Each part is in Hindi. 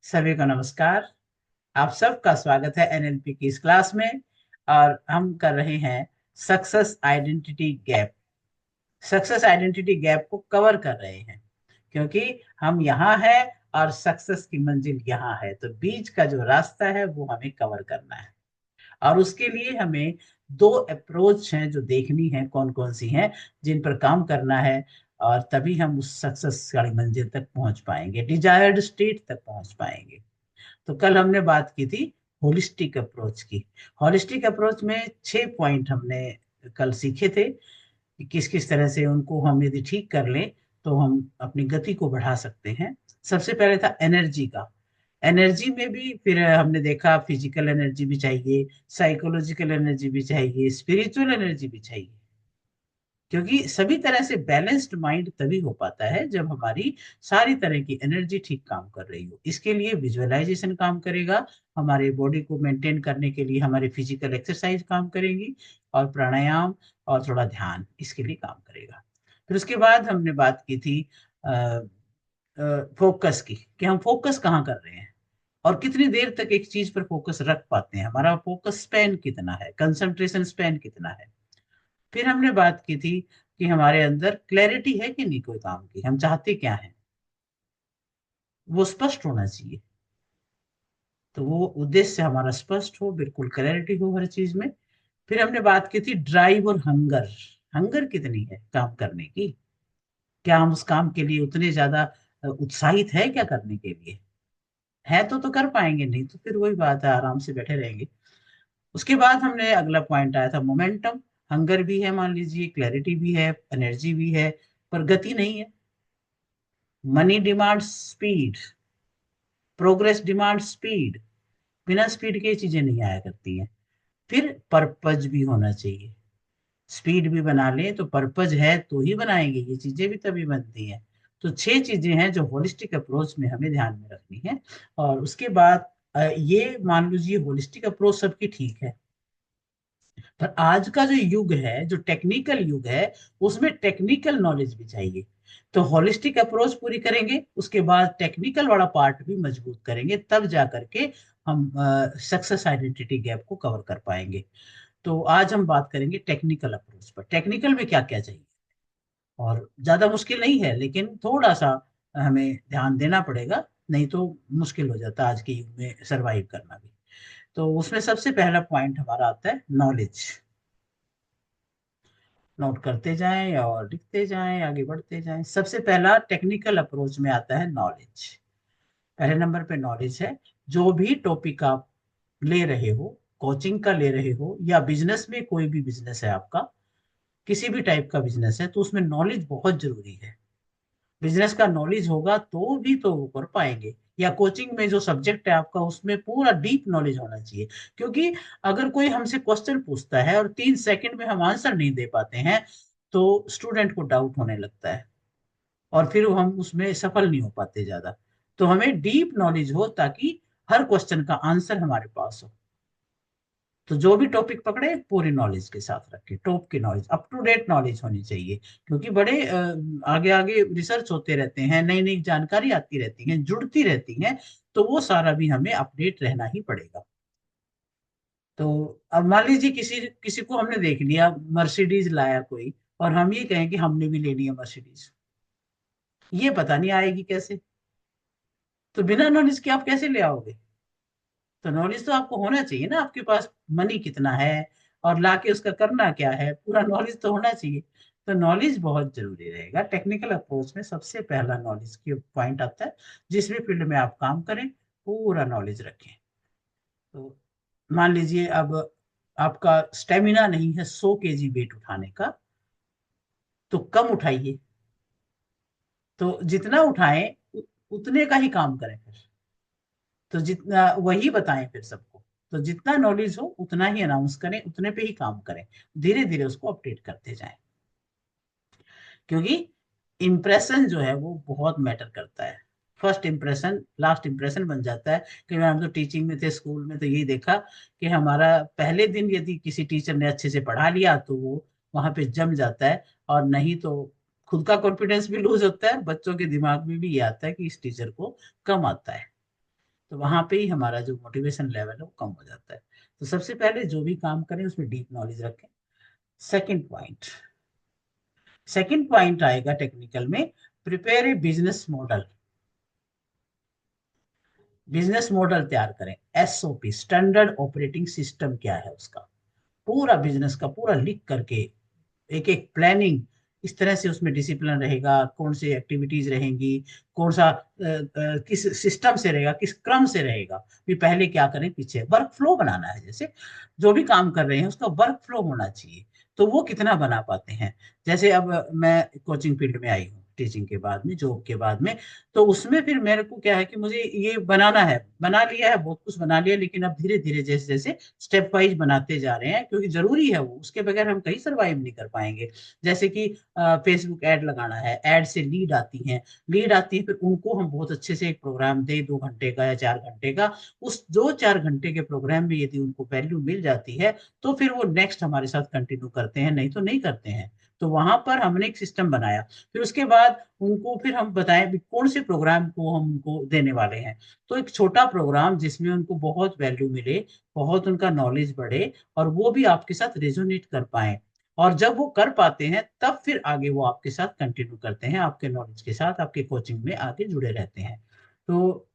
सभी को नमस्कार। आप सबका स्वागत है एनएलपी की इस क्लास में। और हम कर रहे हैं success identity gap. Success identity gap को कवर कर रहे हैं क्योंकि हम यहाँ हैं और सक्सेस की मंजिल यहाँ है, तो बीच का जो रास्ता है वो हमें कवर करना है। और उसके लिए हमें दो अप्रोच हैं जो देखनी है, कौन कौन सी हैं जिन पर काम करना है। और तभी हम उस सक्सेस वाली मंजिल तक पहुंच पाएंगे, डिजायर्ड स्टेट तक पहुंच पाएंगे। तो कल हमने बात की थी होलिस्टिक अप्रोच की। होलिस्टिक अप्रोच में 6 पॉइंट हमने कल सीखे थे कि किस किस तरह से उनको हम यदि ठीक कर लें तो हम अपनी गति को बढ़ा सकते हैं। सबसे पहले था एनर्जी का। एनर्जी में भी फिर हमने देखा फिजिकल एनर्जी भी चाहिए, साइकोलॉजिकल एनर्जी भी चाहिए, स्पिरिचुअल एनर्जी भी चाहिए। क्योंकि सभी तरह से बैलेंस्ड माइंड तभी हो पाता है जब हमारी सारी तरह की एनर्जी ठीक काम कर रही हो। इसके लिए विजुअलाइजेशन काम करेगा, हमारे बॉडी को मेंटेन करने के लिए हमारी फिजिकल एक्सरसाइज काम करेंगी, और प्राणायाम और थोड़ा ध्यान इसके लिए काम करेगा। फिर उसके बाद हमने बात की थी फोकस की, कि हम फोकस कहाँ कर रहे हैं और कितनी देर तक एक चीज पर फोकस रख पाते हैं, हमारा फोकस स्पैन कितना है, कंसंट्रेशन स्पैन कितना है। फिर हमने बात की थी कि हमारे अंदर क्लैरिटी है कि नहीं कोई काम की, हम चाहते क्या हैं, वो स्पष्ट होना चाहिए। तो वो उद्देश्य हमारा स्पष्ट हो, बिल्कुल क्लैरिटी हो हर चीज में। फिर हमने बात की थी ड्राइव और हंगर। हंगर कितनी है काम करने की, क्या हम उस काम के लिए उतने ज्यादा उत्साहित है क्या करने के लिए। है तो कर पाएंगे, नहीं तो फिर वही बात है, आराम से बैठे रहेंगे। उसके बाद हमने अगला पॉइंट आया था मोमेंटम। हंगर भी है मान लीजिए, क्लैरिटी भी है, एनर्जी भी है, पर गति नहीं है। Money demand speed, progress demand speed. बिना स्पीड के ये चीजें नहीं आया करती हैं। फिर पर्पज भी होना चाहिए। स्पीड भी बना ले तो पर्पज है तो ही बनाएंगे, ये चीजें भी तभी बनती हैं। तो 6 चीजें हैं जो होलिस्टिक अप्रोच में हमें ध्यान में रखनी है। और उसके बाद ये मान लीजिए होलिस्टिक अप्रोच सबकी ठीक है, पर आज का जो युग है, जो टेक्निकल युग है, उसमें टेक्निकल नॉलेज भी चाहिए। तो होलिस्टिक अप्रोच पूरी करेंगे, उसके बाद टेक्निकल वाला पार्ट भी मजबूत करेंगे, तब जा करके हम सक्सेस आइडेंटिटी गैप को कवर कर पाएंगे। तो आज हम बात करेंगे टेक्निकल अप्रोच पर, टेक्निकल में क्या क्या चाहिए। और ज्यादा मुश्किल नहीं है, लेकिन थोड़ा सा हमें ध्यान देना पड़ेगा, नहीं तो मुश्किल हो जाता है आज के युग में सरवाइव करना भी। तो उसमें सबसे पहला पॉइंट हमारा आता है नॉलेज। नोट करते जाएं और लिखते जाएं, आगे बढ़ते जाएं। सबसे पहला टेक्निकल अप्रोच में आता है नॉलेज। पहले नंबर पे नॉलेज है। जो भी टॉपिक आप ले रहे हो, कोचिंग का ले रहे हो या बिजनेस में, कोई भी बिजनेस है आपका, किसी भी टाइप का बिजनेस है, तो उसमें नॉलेज बहुत जरूरी है। बिजनेस का नॉलेज होगा तो भी तो वो कर पाएंगे। या कोचिंग में जो सब्जेक्ट है आपका, उसमें पूरा डीप नॉलेज होना चाहिए। क्योंकि अगर कोई हमसे क्वेश्चन पूछता है और 3 सेकंड में हम आंसर नहीं दे पाते हैं, तो स्टूडेंट को डाउट होने लगता है और फिर हम उसमें सफल नहीं हो पाते ज्यादा। तो हमें डीप नॉलेज हो ताकि हर क्वेश्चन का आंसर हमारे पास हो। तो जो भी टॉपिक पकड़े पूरी नॉलेज के साथ रखे, टॉप की knowledge, up to date knowledge होनी चाहिए। क्योंकि बड़े आगे आगे रिसर्च होते रहते हैं, नई नई जानकारी आती रहती है, जुड़ती रहती है। तो वो सारा भी हमें अपडेट रहना ही पड़ेगा। तो अब मान लीजिए किसी किसी को हमने देख लिया मर्सिडीज लाया कोई, और हम ये कहें कि हमने भी लेनी है मर्सिडीज, ये पता नहीं आएगी कैसे। तो बिना नॉलेज के आप कैसे ले आओगे। तो नॉलेज तो आपको होना चाहिए ना, आपके पास मनी कितना है और लाके उसका करना क्या है, पूरा नॉलेज तो होना चाहिए। तो नॉलेज बहुत जरूरी रहेगा। टेक्निकल अप्रोच में सबसे पहला नॉलेज की पॉइंट आता है। जिस भी फील्ड में आप काम करें, पूरा नॉलेज रखें। तो मान लीजिए अब आपका स्टेमिना नहीं है 100 केजी वेट उठाने का, तो कम उठाइए। तो जितना उठाएं उतने का ही काम करें फिर। तो जितना वही बताएं फिर सबको। तो जितना नॉलेज हो उतना ही अनाउंस करें, उतने पे ही काम करें, धीरे धीरे उसको अपडेट करते जाएं। क्योंकि इम्प्रेशन जो है वो बहुत मैटर करता है। फर्स्ट इम्प्रेशन लास्ट इम्प्रेशन बन जाता है। कि हम तो टीचिंग में थे, स्कूल में, तो यही देखा कि हमारा पहले दिन यदि किसी टीचर ने अच्छे से पढ़ा लिया तो वो वहां पे जम जाता है। और नहीं तो खुद का कॉन्फिडेंस भी लूज होता है, बच्चों के दिमाग में भी ये आता है कि इस टीचर को कम आता है। तो वहां पे ही हमारा जो मोटिवेशन लेवल है वो कम हो जाता है। तो सबसे पहले जो भी काम करें उसमें डीप नॉलेज रखें। सेकंड पॉइंट, सेकंड पॉइंट आएगा टेक्निकल में, prepare a business model. Business model तैयार करें, एसओपी, स्टैंडर्ड ऑपरेटिंग सिस्टम क्या है उसका, पूरा बिजनेस का पूरा लिख करके, एक एक प्लानिंग, इस तरह से उसमें डिसिप्लिन रहेगा, कौन सी एक्टिविटीज रहेंगी, कौन सा किस सिस्टम से रहेगा, किस क्रम से रहेगा, भी पहले क्या करें पीछे वर्क फ्लो बनाना है। जैसे जो भी काम कर रहे हैं उसका वर्क फ्लो होना चाहिए। तो वो कितना बना पाते हैं। जैसे अब मैं कोचिंग फील्ड में आई हूँ टीचिंग के बाद में, जॉब के बाद में, तो उसमें फिर मेरे को क्या है कि मुझे ये बनाना है, बना लिया है, बहुत कुछ बना लिया, लेकिन अब धीरे धीरे जैसे जैसे स्टेप वाइज बनाते जा रहे हैं, क्योंकि जरूरी है वो, उसके बगैर हम कहीं सरवाइव नहीं कर पाएंगे। जैसे कि फेसबुक ऐड लगाना है, ऐड से लीड आती है, लीड आती है, फिर उनको हम बहुत अच्छे से एक प्रोग्राम दे 2 घंटे का या 4 घंटे का, उस 2-4 घंटे के प्रोग्राम में यदि उनको वैल्यू मिल जाती है तो फिर वो नेक्स्ट हमारे साथ कंटिन्यू करते हैं, नहीं तो नहीं करते हैं। तो वहां पर हमने एक सिस्टम बनाया। फिर उसके बाद उनको फिर हम बताएं भी कौन से प्रोग्राम को हम उनको देने वाले हैं। तो एक छोटा प्रोग्राम जिसमें उनको बहुत वैल्यू मिले, बहुत उनका नॉलेज बढ़े, और वो भी आपके साथ रेजोनेट कर पाए। और जब वो कर पाते हैं तब फिर आगे वो आपके साथ कंटिन्यू करते हैं, आपके नॉलेज के साथ, आपके कोचिंग में आगे जुड़े रहते हैं। तो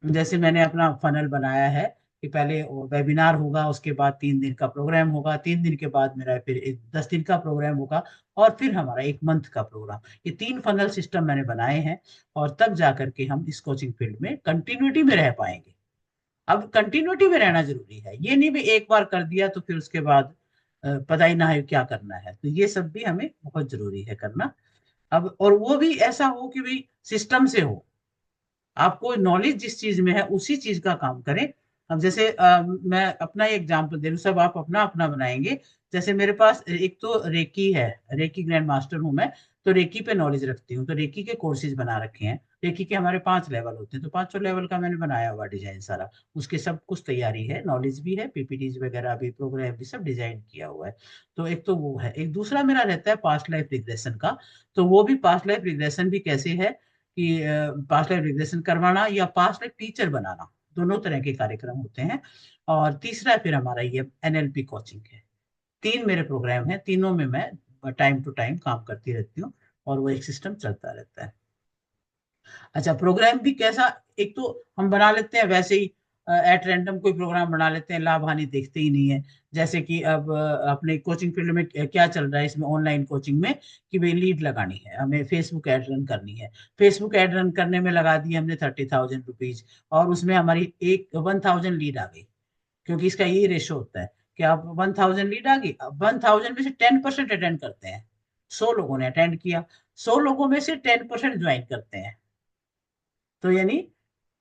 जैसे मैंने अपना फनल बनाया है कि पहले वेबिनार होगा, उसके बाद 3 दिन का प्रोग्राम होगा, 3 दिन के बाद मेरा फिर 10 दिन का प्रोग्राम होगा, और फिर हमारा 1 मंथ का प्रोग्राम। ये 3 फनल सिस्टम मैंने बनाए हैं, और तब जा करके हम इस कोचिंग फील्ड में कंटिन्यूटी में रह पाएंगे। अब कंटिन्यूटी में रहना जरूरी है, ये नहीं भी एक बार कर दिया तो फिर उसके बाद पता ही ना है क्या करना है। तो ये सब भी हमें बहुत जरूरी है करना। अब और वो भी ऐसा हो कि भाई सिस्टम से हो, आपको नॉलेज जिस चीज में है उसी चीज का काम करें। अब जैसे मैं अपना एग्जांपल दे रहा हूँ, सब आप अपना अपना बनाएंगे। जैसे मेरे पास एक तो रेकी है, रेकी ग्रैंड मास्टर हूँ मैं, तो रेकी पे नॉलेज रखती हूँ, तो रेकी के कोर्सेज बना रखे हैं। रेकी के हमारे 5 लेवल होते हैं, तो 5 लेवल का मैंने बनाया हुआ डिजाइन सारा, उसके सब कुछ तैयारी है, नॉलेज भी है, पीपीटीज वगैरह भी, प्रोग्राम भी सब डिजाइन किया हुआ है। तो एक तो वो है, एक दूसरा मेरा रहता है पास्ट लाइफ रिग्रेशन का। तो वो भी पास्ट लाइफ रिग्रेशन भी कैसे है कि पास्ट लाइफ रिग्रेशन करवाना या पास्ट लाइफ टीचर बनाना, दोनों तरह के कार्यक्रम होते हैं। और तीसरा फिर हमारा ये एनएलपी कोचिंग है। 3 मेरे प्रोग्राम हैं, तीनों में मैं टाइम टू टाइम काम करती रहती हूँ, और वो एक सिस्टम चलता रहता है। अच्छा, प्रोग्राम भी कैसा, एक तो हम बना लेते हैं वैसे ही, एट रैंडम कोई प्रोग्राम बना लेते हैं, लाभ हानि देखते ही नहीं है। जैसे कि अब अपने कोचिंग फील्ड में क्या चल रहा है इसमें, ऑनलाइन कोचिंग में, कि भाई लीड लगानी है, हमें फेसबुक ऐड रन करनी है। फेसबुक ऐड रन करने में लगा दी हमने 30,000 रुपीज, और उसमें हमारी एक 1,000 लीड आ गई। क्योंकि इसका यही रेशो होता है कि आप 1,000 लीड आ गई, 1,000 में से 10% अटेंड करते हैं। 100 लोगों ने अटेंड किया, 100 लोगों में से 10% ज्वाइन करते हैं, तो यानी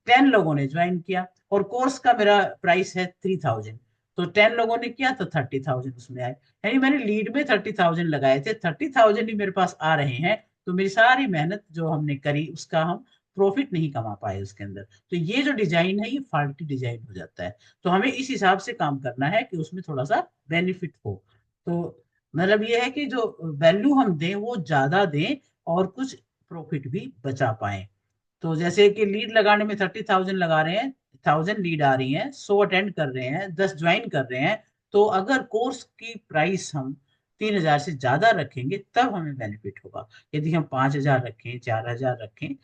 10 लोगों ने ज्वाइन किया। और कोर्स का मेरा प्राइस है 3,000, तो 10 लोगों ने किया तो 30,000 उसमें आए। यानी मैंने लीड में 30,000 लगाए थे, 30,000 ही मेरे पास आ रहे हैं। तो मेरी सारी मेहनत जो हमने करी उसका हम प्रॉफिट नहीं कमा पाए उसके अंदर। तो ये जो डिजाइन है ये फाल्टी डिजाइन हो जाता है। तो हमें इस हिसाब से काम करना है कि उसमें थोड़ा सा बेनिफिट हो। तो मतलब ये है कि जो वैल्यू हम दें वो ज्यादा दें, और कुछ प्रॉफिट भी बचा पाए। तो जैसे कि लीड लगाने में 30,000 लगा रहे हैं, 1,000 लीड आ रही हैं, 100 अटेंड कर रहे हैं, 10 ज्वाइन कर रहे हैं, तो अगर कोर्स की प्राइस हम 3,000 से ज्यादा रखेंगे तब हमें बेनिफिट होगा। यदि हम 5,000 रखें, 4,000 रखें,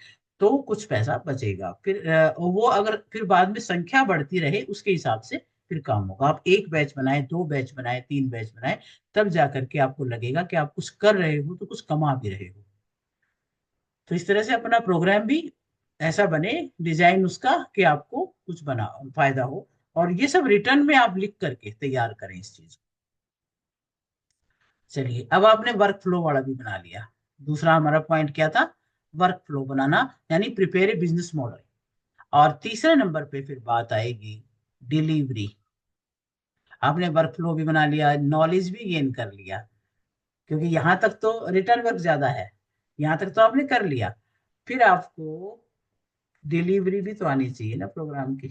तो कुछ पैसा बचेगा। फिर वो अगर फिर बाद में संख्या बढ़ती रहे उसके हिसाब से फिर काम होगा। आप 1 बैच बनाए, 2 बैच बनाए, 3 बैच बनाए, तब जाकर के आपको लगेगा कि आप कुछ कर रहे हो तो कुछ कमा भी रहे हो। तो इस तरह से अपना प्रोग्राम भी ऐसा बने, डिजाइन उसका, कि आपको कुछ बना फायदा हो। और ये सब रिटर्न में आप लिख करके तैयार करें इस चीज को। चलिए, अब आपने वर्क फ्लो वाला भी बना लिया। दूसरा हमारा पॉइंट क्या था, वर्क फ्लो बनाना, यानी प्रिपेयर ए बिजनेस मॉडल। और तीसरे नंबर पे फिर बात आएगी डिलीवरी। आपने वर्क फ्लो भी बना लिया, नॉलेज भी गेन कर लिया, क्योंकि यहाँ तक तो रिटर्न वर्क ज्यादा है, यहाँ तक तो आपने कर लिया। फिर आपको डिलीवरी भी तो आनी चाहिए ना प्रोग्राम की।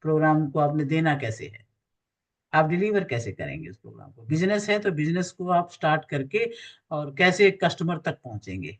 प्रोग्राम को आपने देना कैसे है, आप डिलीवर कैसे करेंगे उस प्रोग्राम को। बिजनेस है तो बिजनेस को आप स्टार्ट करके और कैसे कस्टमर तक पहुंचेंगे।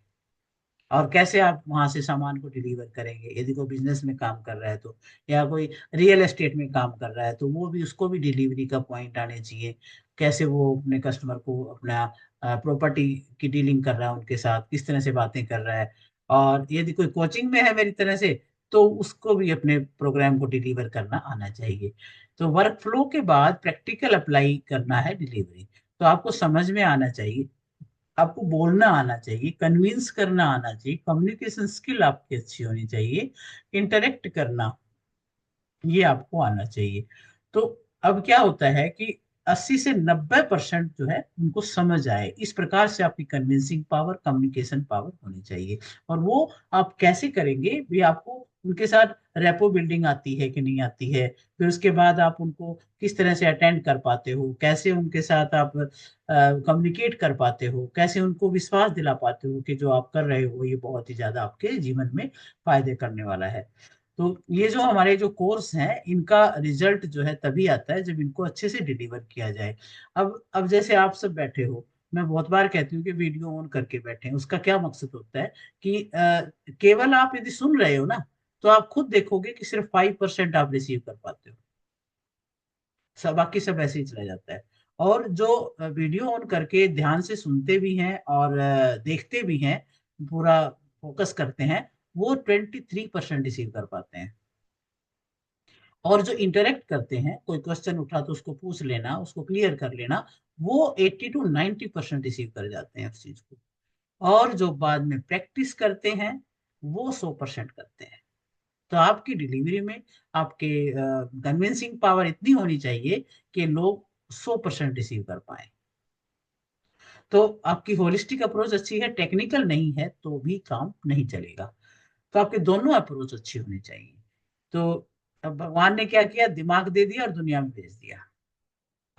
और कैसे आप वहां से सामान को डिलीवर करेंगे, यदि कोई बिजनेस में काम कर रहा है तो, या कोई रियल एस्टेट में काम कर रहा है तो वो भी, उसको भी डिलीवरी का पॉइंट आने चाहिए। कैसे वो अपने कस्टमर को अपना प्रॉपर्टी की डीलिंग कर रहा है, उनके साथ किस तरह से बातें कर रहा है। और यदि कोई कोचिंग में है मेरी तरह से, तो उसको भी अपने प्रोग्राम को डिलीवर करना आना चाहिए। तो वर्क फ्लो के बाद प्रैक्टिकल अप्लाई करना है डिलीवरी। तो आपको समझ में आना चाहिए, आपको बोलना आना चाहिए, कन्विंस करना आना चाहिए, कम्युनिकेशन स्किल आपकी अच्छी होनी चाहिए, इंटरेक्ट करना ये आपको आना चाहिए। तो अब क्या होता है कि 80 से 90% जो है उनको समझ आए, इस प्रकार से आपकी कन्विंसिंग पावर, कम्युनिकेशन पावर होनी चाहिए। और वो आप कैसे करेंगे भी, आपको उनके साथ रेपो बिल्डिंग आती है कि नहीं आती है, फिर उसके बाद आप उनको किस तरह से अटेंड कर पाते हो, कैसे उनके साथ आप कम्युनिकेट कर पाते हो, कैसे उनको विश्वास दिला पाते हो कि जो आप कर रहे हो ये बहुत ही ज्यादा आपके जीवन में फायदे करने वाला है। तो ये जो हमारे जो कोर्स हैं, इनका रिजल्ट जो है तभी आता है जब इनको अच्छे से डिलीवर किया जाए। अब जैसे आप सब बैठे हो, मैं बहुत बार कहती हूँ कि वीडियो ऑन करके बैठे हैं, उसका क्या मकसद होता है कि केवल आप यदि सुन रहे हो ना, तो आप खुद देखोगे कि सिर्फ 5% आप रिसीव कर पाते हो, सब बाकी सब ऐसे ही चला जाता है। और जो वीडियो ऑन करके ध्यान से सुनते भी हैं और देखते भी हैं, पूरा फोकस करते हैं, वो 23% रिसीव कर पाते हैं। और जो इंटरेक्ट करते हैं, कोई क्वेश्चन उठा तो उसको पूछ लेना, उसको क्लियर कर लेना, वो 80 to 90% रिसीव कर जाते हैं उस चीज को। और जो बाद में प्रैक्टिस करते हैं, वो 100% करते हैं। तो आपकी डिलीवरी में आपके कन्विंसिंग पावर इतनी होनी चाहिए कि लोग 100% रिसीव कर पाए। तो आपकी होलिस्टिक अप्रोच अच्छी है, टेक्निकल नहीं है तो भी काम नहीं चलेगा। तो आपके दोनों अप्रोच अच्छी होनी चाहिए। तो अब भगवान ने क्या किया, दिमाग दे दिया और दुनिया में भेज दिया।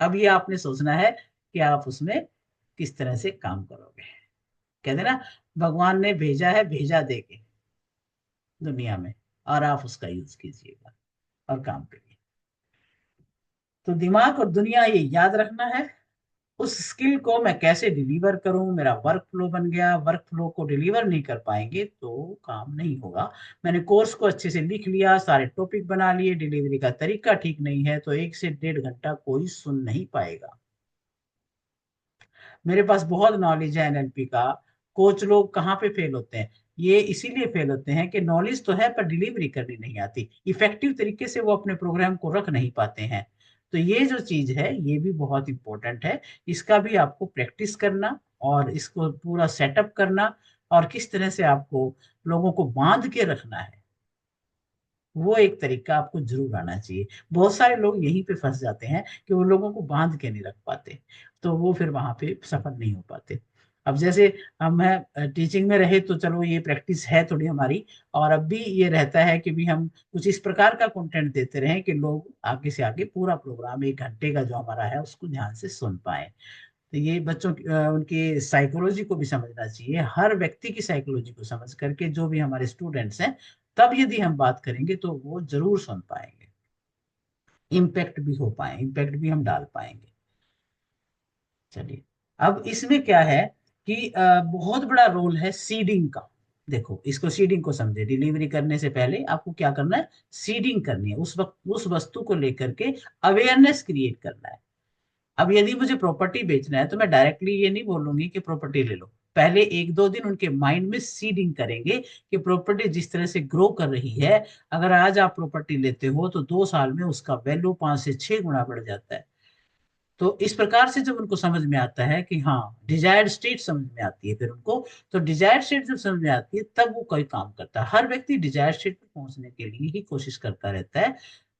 अब ये आपने सोचना है कि आप उसमें किस तरह से काम करोगे। कहते ना, भगवान ने भेजा है भेजा दे के दुनिया में, और आप उसका यूज कीजिएगा और काम करिए। तो दिमाग और दुनिया ये याद रखना है। उस स्किल को मैं कैसे डिलीवर करूं, मेरा वर्क फ्लो बन गया, वर्क फ्लो को डिलीवर नहीं कर पाएंगे तो काम नहीं होगा। मैंने कोर्स को अच्छे से लिख लिया, सारे टॉपिक बना लिए, डिलीवरी का तरीका ठीक नहीं है तो 1 से 1.5 घंटा कोई सुन नहीं पाएगा। मेरे पास बहुत नॉलेज है एनएलपी का। कोच लोग कहाँ पे फेल होते हैं, ये इसीलिए फेल होते हैं कि नॉलेज तो है पर डिलीवरी करनी नहीं आती, इफेक्टिव तरीके से वो अपने प्रोग्राम को रख नहीं पाते हैं। तो ये जो चीज है ये भी बहुत इंपॉर्टेंट है, इसका भी आपको प्रैक्टिस करना और इसको पूरा सेटअप करना, और किस तरह से आपको लोगों को बांध के रखना है, वो एक तरीका आपको जरूर आना चाहिए। बहुत सारे लोग यहीं पे फंस जाते हैं कि वो लोगों को बांध के नहीं रख पाते, तो वो फिर वहां पे सफल नहीं हो पाते। अब जैसे हम मैं टीचिंग में रहे तो चलो ये प्रैक्टिस है थोड़ी हमारी, और अब भी ये रहता है कि भी हम कुछ इस प्रकार का कंटेंट देते रहें कि लोग आगे से आगे पूरा प्रोग्राम 1 घंटे का जो हमारा है उसको ध्यान से सुन पाए। तो ये बच्चों उनकी साइकोलॉजी को भी समझना चाहिए, हर व्यक्ति की साइकोलॉजी को समझ करके जो भी हमारे स्टूडेंट्स हैं, तब यदि हम बात करेंगे तो वो जरूर सुन पाएंगे, इम्पैक्ट भी हो पाए, इम्पैक्ट भी हम डाल पाएंगे। चलिए, अब इसमें क्या है कि बहुत बड़ा रोल है सीडिंग का। देखो, इसको सीडिंग को समझे, डिलीवरी करने से पहले आपको क्या करना है, सीडिंग करनी है, उस वक्त उस वस्तु को लेकर के अवेयरनेस क्रिएट करना है। अब यदि मुझे प्रॉपर्टी बेचना है तो मैं डायरेक्टली ये नहीं बोलूंगी कि प्रॉपर्टी ले लो, पहले 1-2 दिन उनके माइंड में सीडिंग करेंगे कि प्रॉपर्टी जिस तरह से ग्रो कर रही है, अगर आज आप प्रॉपर्टी लेते हो तो 2 साल में उसका वैल्यू 5 से 6 गुना बढ़ जाता है। तो इस प्रकार से जब उनको समझ में आता है कि हाँ, डिजायर्ड स्टेट समझ में आती है फिर उनको, तो डिजायर्ड स्टेट जब समझ में आती है तब वो कोई काम करता है। हर व्यक्ति डिजायर्ड स्टेट पे पहुंचने के लिए ही कोशिश करता रहता है।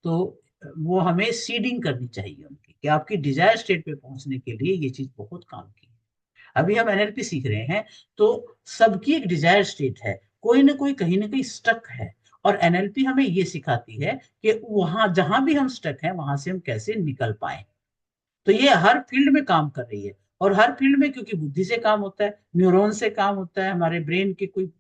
तो वो हमें सीडिंग करनी चाहिए उनकी कि आपकी डिजायर्ड स्टेट पे पहुंचने के लिए ये चीज बहुत काम की है। अभी हम एनएलपी सीख रहे हैं, तो सबकी एक डिजायर्ड स्टेट है, कोई ना कहीं स्टक है। और एनएलपी हमें ये सिखाती है कि वहां जहां भी हम स्टक हैं वहां से हम कैसे निकल पाए। तो ये हर फील्ड में काम कर रही है। और हर फील्ड में, क्योंकि बुद्धि से काम होता है, न्यूरॉन से काम होता है, हमारे ब्रेन के कोई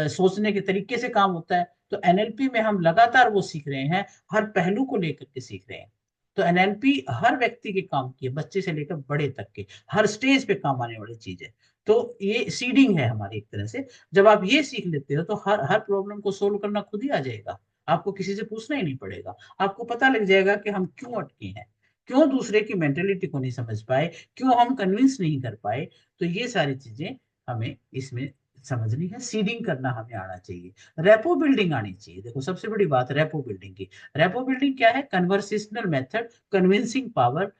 सोचने के तरीके से काम होता है। तो एनएलपी में हम लगातार वो सीख रहे हैं, हर पहलू को लेकर के सीख रहे हैं। तो एनएलपी हर व्यक्ति के काम की है, बच्चे से लेकर बड़े तक के हर स्टेज पे काम आने वाली चीज है। तो ये सीडिंग है हमारी एक तरह से। जब आप ये सीख लेते हो तो हर हर प्रॉब्लम को सोल्व करना खुद ही आ जाएगा, आपको किसी से पूछना ही नहीं पड़ेगा। आपको पता लग जाएगा कि हम क्यों अटके हैं, क्यों दूसरे की मेंटेलिटी को नहीं समझ पाए, क्यों हम कन्विंस नहीं कर पाए। तो ये सारी चीजें हमें इसमें समझनी है, सीडिंग करना हमें आना चाहिए, रेपो बिल्डिंग आनी चाहिए। देखो सबसे बड़ी बात रेपो बिल्डिंग की, रेपो बिल्डिंग क्या है, कन्वर्सेशनल मेथड, कन्विंसिंग पावर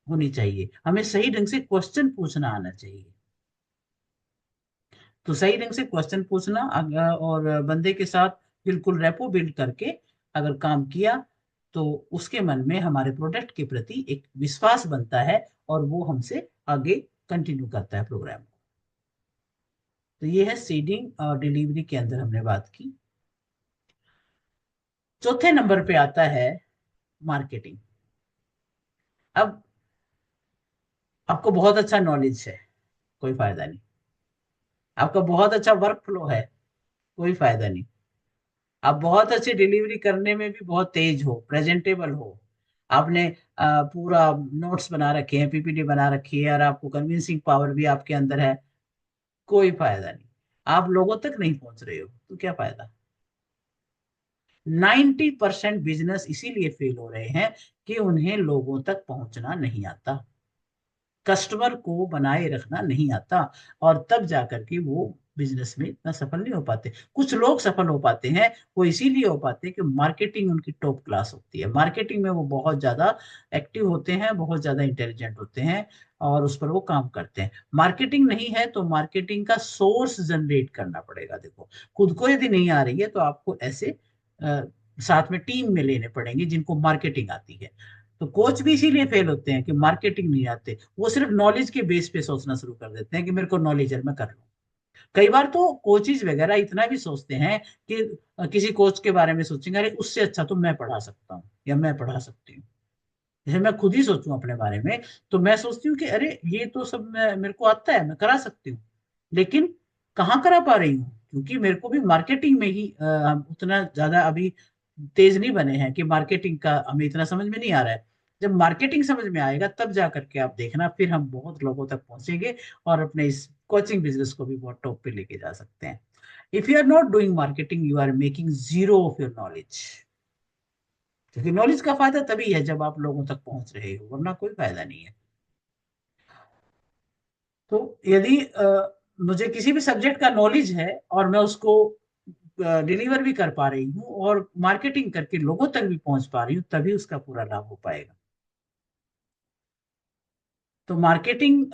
होनी चाहिए, हमें सही ढंग से क्वेश्चन पूछना आना चाहिए। तो सही ढंग से क्वेश्चन पूछना और बंदे के साथ बिल्कुल रेपो बिल्ड करके अगर काम किया तो उसके मन में हमारे प्रोडक्ट के प्रति एक विश्वास बनता है और वो हमसे आगे कंटिन्यू करता है प्रोग्राम को। तो ये है सीडिंग और डिलीवरी के अंदर हमने बात की। चौथे नंबर पे आता है मार्केटिंग। अब आपको बहुत अच्छा नॉलेज है, कोई फायदा नहीं। आपका बहुत अच्छा वर्क फ्लो है, कोई फायदा नहीं। आप बहुत अच्छी डिलीवरी करने में भी बहुत तेज हो, प्रेजेंटेबल हो, आपने पूरा नोट्स बना रखे हैं, पीपीटी बना रखी है और आपको कन्विंसिंग पावर भी आपके अंदर है, कोई फायदा नहीं। आप लोगों तक नहीं पहुंच रहे हो तो क्या फायदा। 90% बिजनेस इसीलिए फेल हो रहे हैं कि उन्हें लोगों तक पहुंचना नहीं आता, कस्टमर को बनाए रखना नहीं आता, और तब जाकर के वो बिजनेस में इतना सफल नहीं हो पाते। कुछ लोग सफल हो पाते हैं, वो इसीलिए हो पाते हैं कि मार्केटिंग उनकी टॉप क्लास होती है, मार्केटिंग में वो बहुत ज्यादा एक्टिव होते हैं, बहुत ज्यादा इंटेलिजेंट होते हैं और उस पर वो काम करते हैं। मार्केटिंग नहीं है तो मार्केटिंग का सोर्स जनरेट करना पड़ेगा। देखो खुद को यदि नहीं आ रही है तो आपको ऐसे अ, साथ में टीम में लेने पड़ेंगे जिनको मार्केटिंग आती है। तो कोच भी इसीलिए फेल होते हैं कि मार्केटिंग नहीं आते, वो सिर्फ नॉलेज के बेस पे सोचना शुरू कर देते हैं कि मेरे को नॉलेज है मैं कर लूँ। कई बार तो कोचिज वगैरह इतना भी सोचते हैं कि किसी कोच के बारे में सोचेंगे अरे उससे अच्छा तो मैं पढ़ा सकता हूँ या मैं पढ़ा सकती हूँ। जैसे मैं खुद ही सोचूं अपने बारे में तो मैं सोचती हूँ कि अरे ये तो सब मेरे को आता है, मैं करा सकती हूँ, लेकिन कहाँ करा पा रही हूँ, क्योंकि मेरे को भी मार्केटिंग में ही उतना ज्यादा अभी तेज नहीं बने हैं कि मार्केटिंग का हमें इतना समझ में नहीं आ रहा है। जब मार्केटिंग समझ में आएगा तब जा करके आप देखना फिर हम बहुत लोगों तक पहुंचेंगे और अपने इस कोचिंग बिजनेस को भी बहुत टॉप पे लेके जा सकते हैं। If you are not doing marketing you are making zero of your knowledge, क्योंकि नॉलेज का फायदा तभी है जब आप लोगों तक पहुंच रहे हो, वरना कोई फायदा नहीं है। तो यदि मुझे किसी भी सब्जेक्ट का नॉलेज है और मैं उसको डिलीवर भी कर पा रही हूँ और मार्केटिंग करके लोगों तक भी पहुंच पा रही हूँ, तभी उसका पूरा लाभ हो पाएगा। तो मार्केटिंग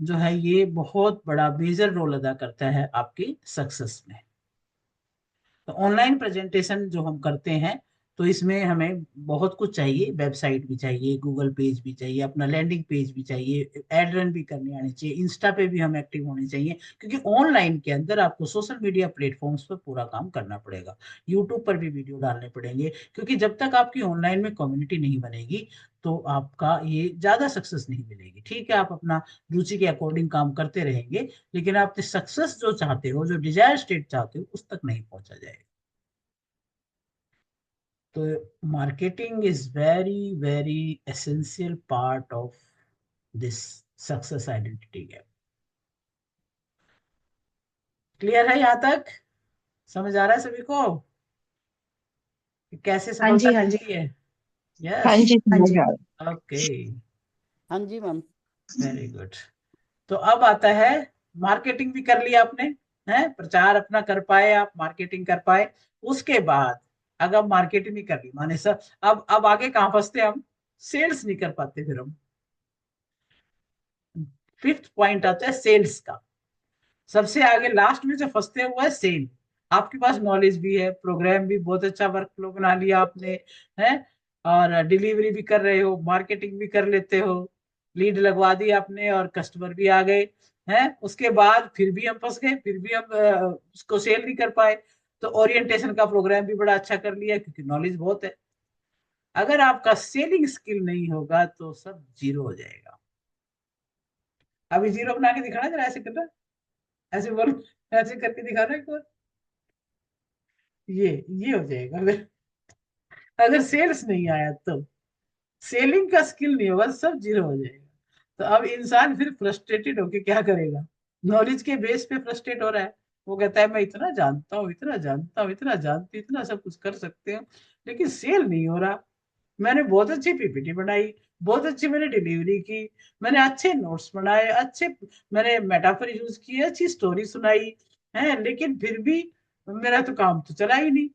जो है ये बहुत बड़ा मेजर रोल अदा करता है आपकी सक्सेस में। तो ऑनलाइन प्रेजेंटेशन जो हम करते हैं तो इसमें हमें बहुत कुछ चाहिए, वेबसाइट भी चाहिए, गूगल पेज भी चाहिए, अपना लैंडिंग पेज भी चाहिए, एड रन भी करनी आनी चाहिए, इंस्टा पे भी हम एक्टिव होने चाहिए, क्योंकि ऑनलाइन के अंदर आपको सोशल मीडिया प्लेटफॉर्म्स पर पूरा काम करना पड़ेगा, यूट्यूब पर भी वीडियो डालने पड़ेंगे, क्योंकि जब तक आपकी ऑनलाइन में कम्युनिटी नहीं बनेगी तो आपका ये ज्यादा सक्सेस नहीं मिलेगी। ठीक है आप अपना रुचि के अकॉर्डिंग काम करते रहेंगे, लेकिन आप सक्सेस जो चाहते हो, जो डिजायर स्टेट चाहते हो, उस तक नहीं पहुंचा जाएगा। तो marketing is very very essential part of this success identity gap. Clear है यहाँ तक, समझ आ रहा है सभी को कि कैसे हाँ सफलता जी, हाँ जी। मिलती है। हाँ यस। जी, समझ आ रहा ओके, हाँ जी मैम। Very good. तो अब आता है, मार्केटिंग भी कर लिया आपने, है प्रचार अपना कर पाए, आप मार्केटिंग कर पाए, उसके बाद अगर मार्केटिंग भी कर ली माने सर, अब आगे कहाँ फंसते हैं हम, सेल्स नहीं कर पाते फिर हम। फिफ्थ पॉइंट आता है सेल्स का, सबसे आगे लास्ट में जो फंसते हुआ है सेल। आपके पास नॉलेज भी है, प्रोग्राम भी बहुत अच्छा वर्क फ्लो बना लिया आपने, है और डिलीवरी भी कर रहे हो, मार्केटिंग भी कर लेते हो, लीड लगवा दी आपने और कस्टमर भी आ गए, हैं उसके बाद फिर भी हम फंस गए, फिर भी हम उसको सेल नहीं कर पाए। तो ओरिएंटेशन का प्रोग्राम भी बड़ा अच्छा कर लिया क्योंकि नॉलेज बहुत है। अगर आपका सेलिंग स्किल नहीं होगा तो सब जीरो हो जाएगा। अभी जीरो बना के दिखाना जरा, ऐसे करना, ऐसे बोल, ऐसे करके दिखाना एक बार। ये हो जाएगा अगर अगर सेल्स नहीं आया तो, सेलिंग का स्किल नहीं होगा, सब जीरो हो जाएगा। तो अब इंसान फिर फ्रस्ट्रेटेड होके क्या करेगा, नॉलेज के बेस पे फ्रस्ट्रेट हो रहा है। वो कहता है मैं इतना जानता हूँ, इतना जानता हूँ, इतना जानती हूँ, इतना सब कुछ कर सकते हो, लेकिन सेल नहीं हो रहा। मैंने बहुत अच्छी पीपीटी बनाई, बहुत अच्छी मैंने डिलीवरी की, मैंने अच्छे नोट्स बनाए, अच्छे मैंने मेटाफर यूज किए, अच्छी स्टोरी सुनाई है, लेकिन फिर भी मेरा तो काम तो चला ही नहीं।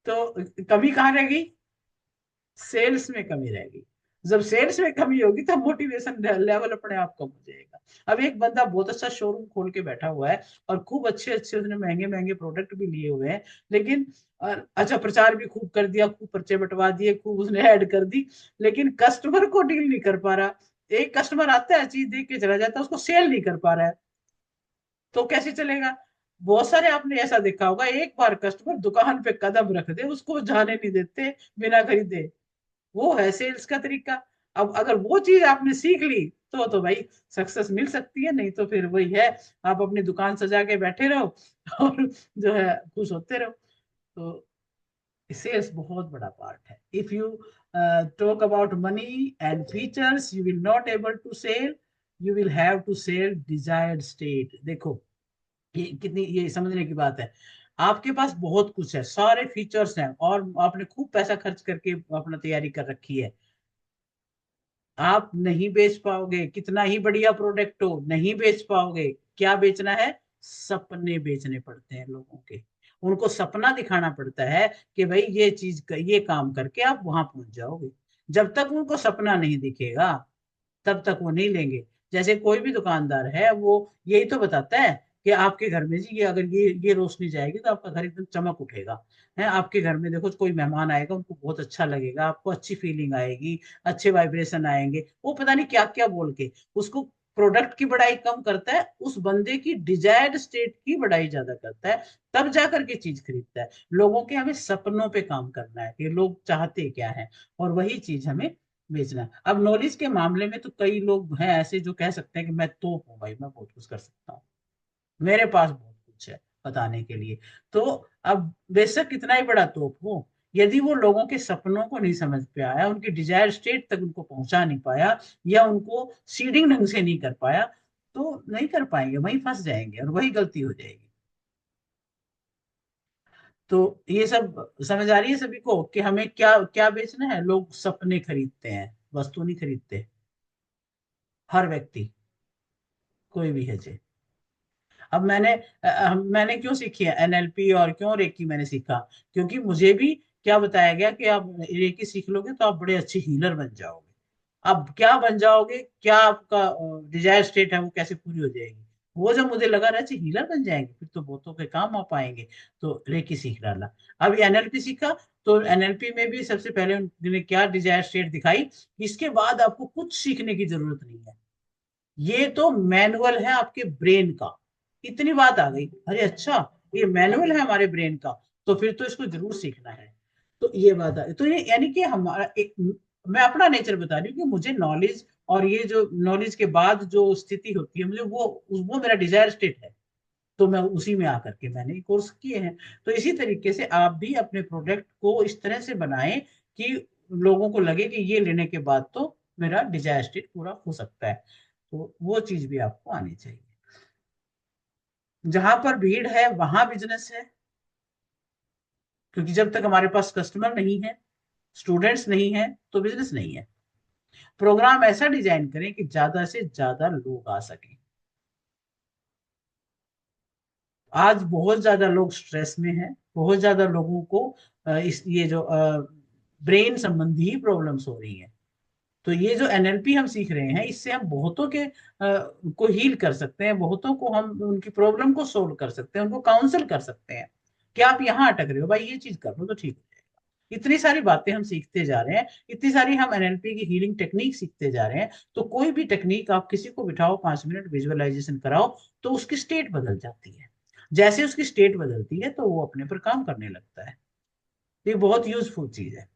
तो कमी कहाँ रह गई? सेल्स में कमी रहेगी। जब सेल्स में कमी होगी तब मोटिवेशन लेवल अपने आप कम हो जाएगा। अब एक बंदा बहुत अच्छा शोरूम खोल के बैठा हुआ है और खूब अच्छे अच्छे उसने महंगे महंगे प्रोडक्ट भी लिए हुए हैं, लेकिन अच्छा प्रचार भी खूब कर दिया, खूब पर्चे बंटवा दिए, खूब उसने ऐड कर दी, लेकिन कस्टमर को डील नहीं कर पा रहा। एक कस्टमर आता है, चीज देख के चला जाता है, उसको सेल नहीं कर पा रहा है, तो कैसे चलेगा? बहुत सारे आपने ऐसा देखा होगा, एक बार कस्टमर दुकान पे कदम रख दे उसको जाने नहीं देते बिना खरीदे। वो है सेल्स का तरीका। अब अगर वो चीज आपने सीख ली तो भाई सक्सेस मिल सकती है, नहीं तो फिर वही है, आप अपनी दुकान सजा के बैठे रहो और जो है खुश होते रहो। तो सेल्स बहुत बड़ा पार्ट है। If you talk about money and features, you will not able to sell, you will have to sell desired state. देखो ये कितनी ये समझने की बात है। आपके पास बहुत कुछ है, सारे फीचर्स हैं, और आपने खूब पैसा खर्च करके अपना तैयारी कर रखी है, आप नहीं बेच पाओगे, कितना ही बढ़िया प्रोडक्ट हो नहीं बेच पाओगे। क्या बेचना है? सपने बेचने पड़ते हैं लोगों के। उनको सपना दिखाना पड़ता है कि भाई ये चीज ये काम करके आप वहां पहुंच जाओगे। जब तक उनको सपना नहीं दिखेगा तब तक वो नहीं लेंगे। जैसे कोई भी दुकानदार है वो यही तो बताता है कि आपके घर में जी ये अगर ये रोशनी जाएगी तो आपका घर एकदम चमक उठेगा। है, आपके घर में देखो कोई मेहमान आएगा उनको बहुत अच्छा लगेगा, आपको अच्छी फीलिंग आएगी, अच्छे वाइब्रेशन आएंगे। वो पता नहीं क्या क्या बोल के उसको प्रोडक्ट की बड़ाई कम करता है, उस बंदे की डिजायर्ड स्टेट की बड़ाई ज्यादा करता है, तब जाकर के चीज खरीदता है। लोगों के हमें सपनों पे काम करना है कि लोग चाहते क्या है, और वही चीज हमें बेचना है। अब नॉलेज के मामले में तो कई लोग हैं ऐसे जो कह सकते हैं कि मैं तोप हूँ भाई, मैं बहुत कुछ कर सकता हूँ, मेरे पास बहुत कुछ है बताने के लिए। तो अब बेशक कितना ही बड़ा तोप हो, यदि वो लोगों के सपनों को नहीं समझ पे आया, उनकी डिजायर स्टेट तक उनको पहुंचा नहीं पाया, या उनको सीडिंग ढंग से नहीं कर पाया, तो नहीं कर पाएंगे, वहीं फंस जाएंगे और वही गलती हो जाएगी। तो ये सब समझ आ रही है सभी को कि हमें क्या क्या बेचना है? लोग सपने खरीदते हैं, वस्तु नहीं खरीदते। हर व्यक्ति, कोई भी है जे। अब मैंने क्यों सीखी है एनएलपी और क्यों रेकी मैंने सीखा? क्योंकि मुझे भी क्या बताया गया कि आप रेकी सीख लोगे तो आप बड़े अच्छे हीलर बन जाओगे। अब क्या बन जाओगे, क्या आपका डिजायर स्टेट है वो कैसे पूरी हो जाएगी? वो जब मुझे लगा रहा हीलर बन जाएंगे फिर तो बहुतों के काम आ पाएंगे, तो रेकी सीख डाला। अब एनएलपी सीखा, तो एनएलपी में भी सबसे पहले उन्होंने क्या डिजायर स्टेट दिखाई, इसके बाद आपको कुछ सीखने की जरूरत नहीं है, ये तो मैनुअल है आपके ब्रेन का। इतनी बात आ गई, अरे अच्छा ये मैनुअल है हमारे ब्रेन का, तो फिर तो इसको जरूर सीखना है। तो ये बात है, तो ये यानी कि हमारा एक, मैं अपना नेचर बता रही हूँ कि मुझे नॉलेज, और ये जो नॉलेज के बाद जो स्थिति होती है मुझे वो मेरा डिजायर स्टेट है, तो मैं उसी में आकर के मैंने कोर्स किए हैं। तो इसी तरीके से आप भी अपने प्रोडक्ट को इस तरह से बनाएं कि लोगों को लगे कि ये लेने के बाद तो मेरा डिजायर स्टेट पूरा हो सकता है। तो वो चीज भी आपको आनी चाहिए। जहां पर भीड़ है वहां बिजनेस है, क्योंकि जब तक हमारे पास कस्टमर नहीं है, स्टूडेंट्स नहीं है, तो बिजनेस नहीं है। प्रोग्राम ऐसा डिजाइन करें कि ज्यादा से ज्यादा लोग आ सकें। आज बहुत ज्यादा लोग स्ट्रेस में हैं, बहुत ज्यादा लोगों को इस ये जो ब्रेन संबंधी प्रॉब्लम्स हो रही हैं। तो ये जो एनएलपी हम सीख रहे हैं इससे हम बहुतों के को हील कर सकते हैं, बहुतों को हम उनकी प्रॉब्लम को सोल्व कर सकते हैं, उनको काउंसल कर सकते हैं कि आप यहाँ अटक रहे हो भाई, ये चीज कर लो तो ठीक हो जाएगा। इतनी सारी बातें हम सीखते जा रहे हैं, इतनी सारी हम एनएलपी की हीलिंग टेक्निक सीखते जा रहे हैं। तो कोई भी टेक्निक आप किसी को बिठाओ, 5 मिनट विजुअलाइजेशन कराओ, तो उसकी स्टेट बदल जाती है। जैसे उसकी स्टेट बदलती है तो वो अपने पर काम करने लगता है। ये बहुत यूजफुल चीज है।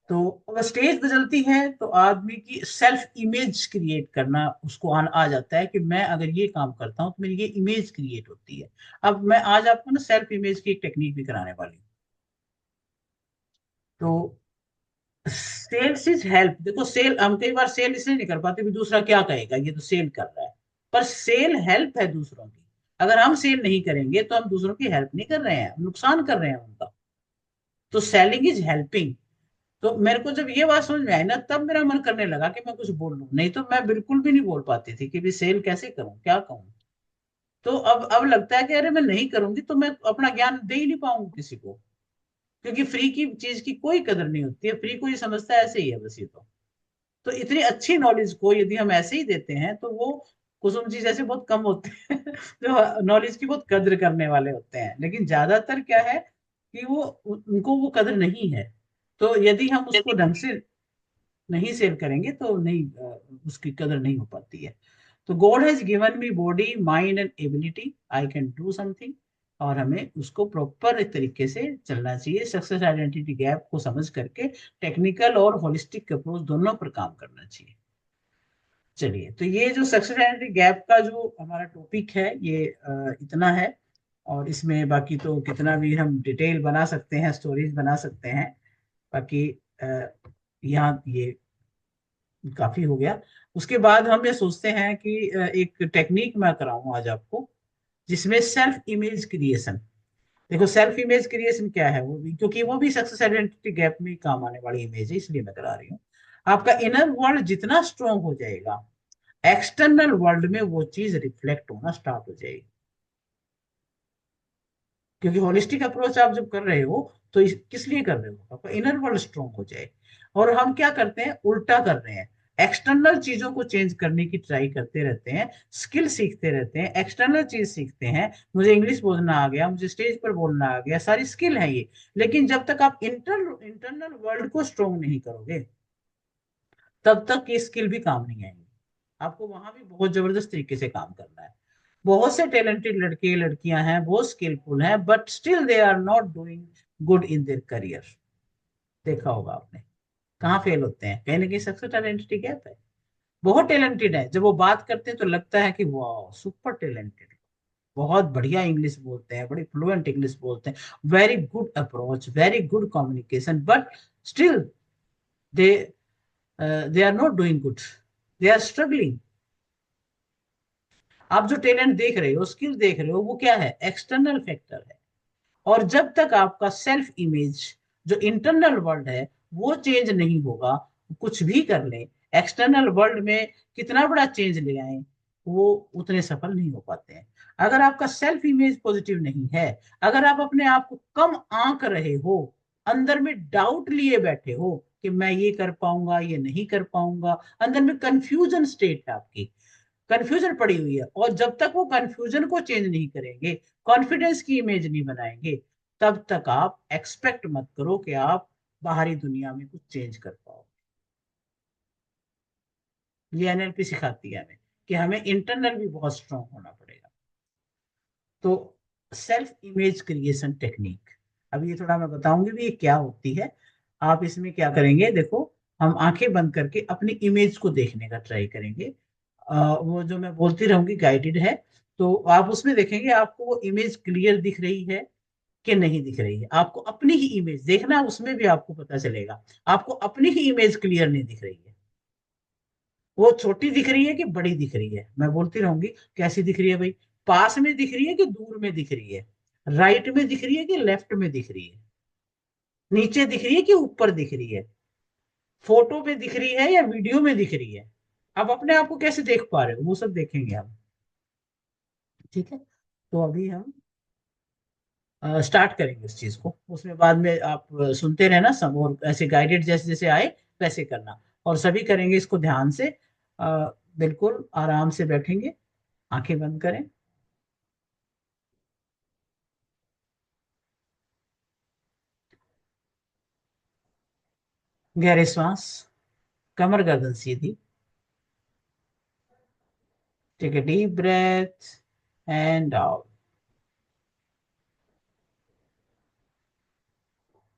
तो अगर स्टेज बदलती है तो आदमी की सेल्फ इमेज क्रिएट करना उसको आ जाता है कि मैं अगर ये काम करता हूँ तो मेरी ये इमेज क्रिएट होती है। अब मैं आज आपको ना सेल्फ इमेज की एक टेक्निक भी कराने वाली हूँ। तो सेल्स इज हेल्प। देखो सेल, हम कई बार सेल इसलिए नहीं कर पाते भी दूसरा क्या कहेगा, ये तो सेल कर रहा है। पर सेल हेल्प है दूसरों की। अगर हम सेल नहीं करेंगे तो हम दूसरों की हेल्प नहीं कर रहे हैं, हम नुकसान कर रहे हैं उनका। तो सेलिंग इज हेल्पिंग। तो मेरे को जब ये बात समझ में आई ना, तब मेरा मन करने लगा कि मैं कुछ बोल लूं, नहीं तो मैं बिल्कुल भी नहीं बोल पाती थी कि भी सेल कैसे करूं, क्या कहूं। तो अब लगता है कि अरे मैं नहीं करूंगी तो मैं अपना ज्ञान दे ही नहीं पाऊंगी किसी को। क्योंकि फ्री की चीज की कोई कदर नहीं होती है, फ्री को ये समझता है ऐसे ही है बस ये तो इतनी अच्छी नॉलेज को यदि हम ऐसे ही देते हैं तो वो कुसुम जी जैसे बहुत कम होते हैं जो नॉलेज की बहुत कद्र करने वाले होते हैं। लेकिन ज्यादातर क्या है कि वो उनको वो कद्र नहीं है। तो यदि हम उसको ढंग से नहीं शेयर करेंगे तो नहीं उसकी कदर नहीं हो पाती है। तो God has given me body mind and ability, I can do something. और हमें उसको प्रॉपर तरीके से चलना चाहिए, सक्सेस आइडेंटिटी गैप को समझ करके टेक्निकल और होलिस्टिक अप्रोच दोनों पर काम करना चाहिए। चलिए, तो ये जो सक्सेस आइडेंटिटी गैप का जो हमारा टॉपिक है ये इतना है। और इसमें बाकी तो कितना भी हम डिटेल बना सकते हैं, स्टोरीज बना सकते हैं। बाकी यहाँ ये काफी हो गया। उसके बाद हम ये सोचते हैं कि एक टेक्निक मैं कराऊं आज आपको, जिसमें सेल्फ इमेज क्रिएशन। देखो सेल्फ इमेज क्रिएशन क्या है, वो भी क्योंकि वो भी सक्सेस आइडेंटिटी गैप में ही काम आने वाली इमेज है, इसलिए मैं करा रही हूँ। आपका इनर वर्ल्ड जितना स्ट्रांग हो जाएगा, एक्सटर्नल वर्ल्ड में वो चीज रिफ्लेक्ट होना स्टार्ट हो जाएगी। क्योंकि होलिस्टिक अप्रोच आप जब कर रहे हो तो किस लिए कर रहे हो, आपका इनर वर्ल्ड स्ट्रांग हो जाए। और हम क्या करते हैं, उल्टा कर रहे हैं। एक्सटर्नल चीजों को चेंज करने की ट्राई करते रहते हैं, स्किल सीखते रहते हैं, एक्सटर्नल चीज सीखते हैं। मुझे इंग्लिश बोलना आ गया, मुझे स्टेज पर बोलना आ गया, सारी स्किल है ये। लेकिन जब तक आप इंटरनल वर्ल्ड को स्ट्रांग नहीं करोगे, तब तक ये स्किल भी काम नहीं आएंगी। आपको वहां भी बहुत जबरदस्त तरीके से काम करना है। बहुत से टैलेंटेड लड़के लड़कियां हैं, बहुत स्किलफुल हैं, but still they are not doing good in their career. देखा होगा आपने, कहाँ फेल होते हैं, कहीं ना कहीं सक्सेस आइडेंटिटी गैप है। बहुत टैलेंटेड है, जब वो बात करते हैं तो लगता है कि वाह सुपर टैलेंटेड, बहुत बढ़िया इंग्लिश बोलते हैं, बड़ी फ्लुएंट इंग्लिश बोलते हैं, very good approach, very good communication, but still they they are not doing good, they are struggling. आप जो टैलेंट देख रहे हो, स्किल देख रहे हो, वो क्या है, एक्सटर्नल फैक्टर है। और जब तक आपका सेल्फ इमेज, जो इंटरनल वर्ल्ड है, वो चेंज नहीं होगा, कुछ भी कर ले, एक्सटर्नल वर्ल्ड में कितना बड़ा चेंज ले आए, वो उतने सफल नहीं हो पाते हैं। अगर आपका सेल्फ इमेज पॉजिटिव नहीं है, अगर आप अपने आप को कम आंक रहे हो, अंदर में डाउट लिए बैठे हो कि मैं ये कर पाऊंगा, ये नहीं कर पाऊंगा, अंदर में कंफ्यूजन स्टेट है आपकी, कंफ्यूजन पड़ी हुई है, और जब तक वो कंफ्यूजन को चेंज नहीं करेंगे, कॉन्फिडेंस की इमेज नहीं बनाएंगे, तब तक आप एक्सपेक्ट मत करो कि आप बाहरी दुनिया में कुछ चेंज कर पाओ। ये एनएलपी सिखाती है हमें कि हमें इंटरनल भी बहुत स्ट्रांग होना पड़ेगा। तो सेल्फ इमेज क्रिएशन टेक्निक, अब ये थोड़ा मैं बताऊंगी भी ये क्या होती है। आप इसमें क्या करेंगे, देखो, हम आंखें बंद करके अपनी इमेज को देखने का ट्राई करेंगे। वो जो मैं बोलती रहूंगी गाइडेड है, तो आप उसमें देखेंगे आपको वो इमेज क्लियर दिख रही है कि नहीं दिख रही है। आपको अपनी ही इमेज देखना, उसमें भी आपको पता चलेगा आपको अपनी ही इमेज क्लियर नहीं दिख रही है। वो छोटी दिख रही है कि बड़ी दिख रही है, मैं बोलती रहूंगी कैसी दिख रही है भाई, पास में दिख रही है कि दूर में दिख रही है, राइट में दिख रही है कि लेफ्ट में दिख रही है, नीचे दिख रही है कि ऊपर दिख रही है, फोटो में दिख रही है या वीडियो में दिख रही है। आप अपने आप को कैसे देख पा रहे हो, वो सब देखेंगे हम। ठीक है, तो अभी हम स्टार्ट करेंगे उस चीज को, उसमें बाद में आप सुनते रहना सब, और ऐसे गाइडेड जैसे जैसे आए वैसे करना। और सभी करेंगे इसको ध्यान से, बिल्कुल आराम से बैठेंगे, आंखें बंद करें, गहरे श्वास, कमर गर्दन सीधी, take a deep breath and out.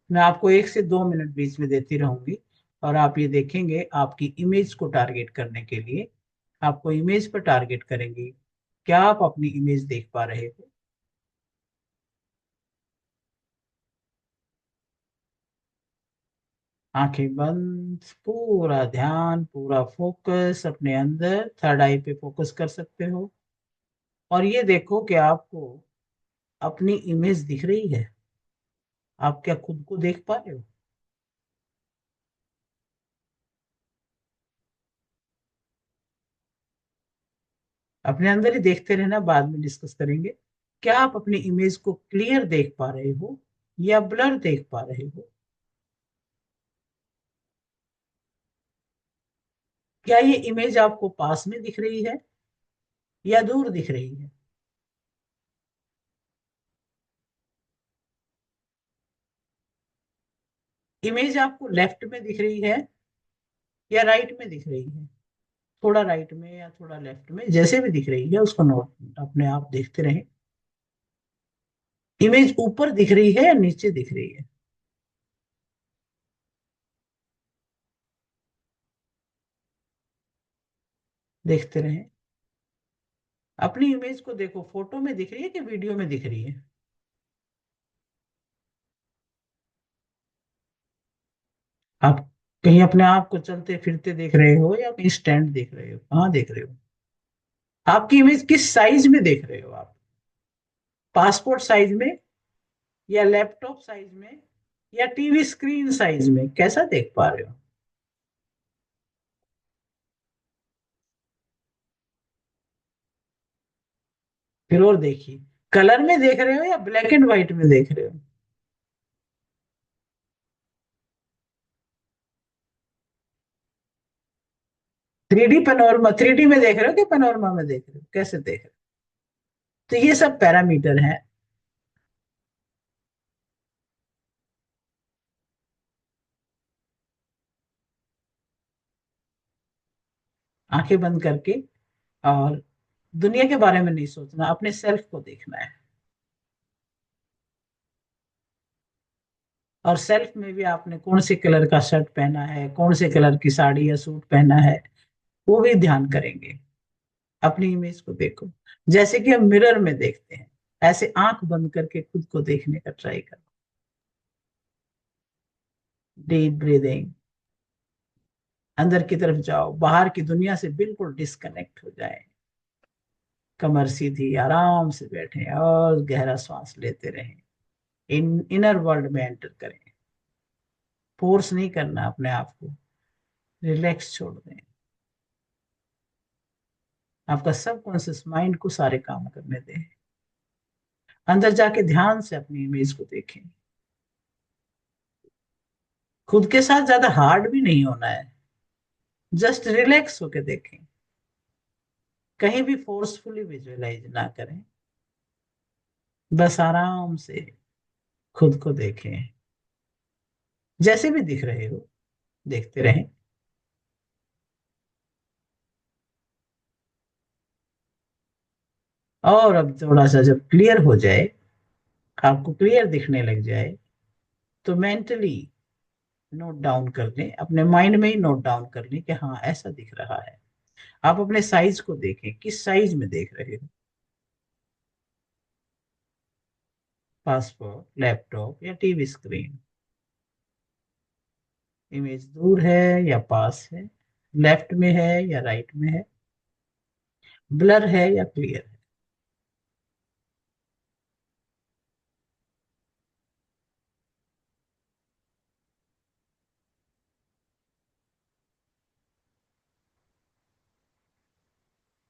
मैं आपको 1 से 2 मिनट बीच में देती रहूंगी, और आप ये देखेंगे आपकी इमेज को टारगेट करने के लिए, आपको इमेज पर टारगेट करेंगे, क्या आप अपनी इमेज देख पा रहे हो। आंखें बंद, पूरा ध्यान, पूरा फोकस अपने अंदर, थर्ड आई पे फोकस कर सकते हो। और ये देखो कि आपको अपनी इमेज दिख रही है। आप क्या खुद को देख पा रहे हो? अपने अंदर ही देखते रहना, बाद में डिस्कस करेंगे। क्या आप अपनी इमेज को क्लियर देख पा रहे हो या ब्लर देख पा रहे हो? क्या ये इमेज आपको पास में दिख रही है या दूर दिख रही है? इमेज आपको लेफ्ट में दिख रही है या राइट में दिख रही है? थोड़ा राइट में या थोड़ा लेफ्ट में, जैसे भी दिख रही है उसको नोट अपने आप देखते रहें। इमेज ऊपर दिख रही है या नीचे दिख रही है? देखते रहें। अपनी इमेज को देखो, फोटो में दिख रही है कि वीडियो में दिख रही है? आप कहीं अपने आप को चलते फिरते देख रहे हो या कहीं स्टैंड देख रहे हो? कहाँ देख रहे हो? आपकी इमेज किस साइज में देख रहे हो आप? पासपोर्ट साइज में या लैपटॉप साइज में या टीवी स्क्रीन साइज में, कैसा देख पा रहे हो? फिर और देखिए, कलर में देख रहे हो या ब्लैक एंड व्हाइट में देख रहे हो? 3D पैनोरमा, 3D में देख रहे हो कि पैनोरमा में देख रहे हो, कैसे देख रहे हो? तो ये सब पैरामीटर हैं। आंखें बंद करके, और दुनिया के बारे में नहीं सोचना, अपने सेल्फ को देखना है। और सेल्फ में भी आपने कौन से कलर का शर्ट पहना है, कौन से कलर की साड़ी या सूट पहना है, वो भी ध्यान करेंगे। अपनी इमेज को देखो, जैसे कि हम मिरर में देखते हैं, ऐसे आंख बंद करके खुद को देखने का ट्राई करो। डीप ब्रीदिंग, अंदर की तरफ जाओ, बाहर की दुनिया से बिल्कुल डिस्कनेक्ट हो जाए। कमर सीधी, आराम से बैठे और गहरा सांस लेते रहें। इनर वर्ल्ड में एंटर करें। फोर्स नहीं करना अपने आप को, रिलैक्स छोड़ दें। आपका सबकॉन्शियस माइंड को सारे काम करने दें। अंदर जाके ध्यान से अपनी इमेज को देखें। खुद के साथ ज्यादा हार्ड भी नहीं होना है, जस्ट रिलैक्स होके देखें। कहीं भी फोर्सफुली विजुअलाइज ना करें, बस आराम से खुद को देखें, जैसे भी दिख रहे हो देखते रहें। और अब थोड़ा सा जब क्लियर हो जाए, आपको क्लियर दिखने लग जाए, तो मेंटली नोट डाउन कर लें, अपने माइंड में ही नोट डाउन कर लें कि हाँ ऐसा दिख रहा है। आप अपने साइज को देखें, किस साइज में देख रहे हो? पासपोर्ट, लैपटॉप या टीवी स्क्रीन? इमेज दूर है या पास है? लेफ्ट में है या राइट में है? ब्लर है या क्लियर है?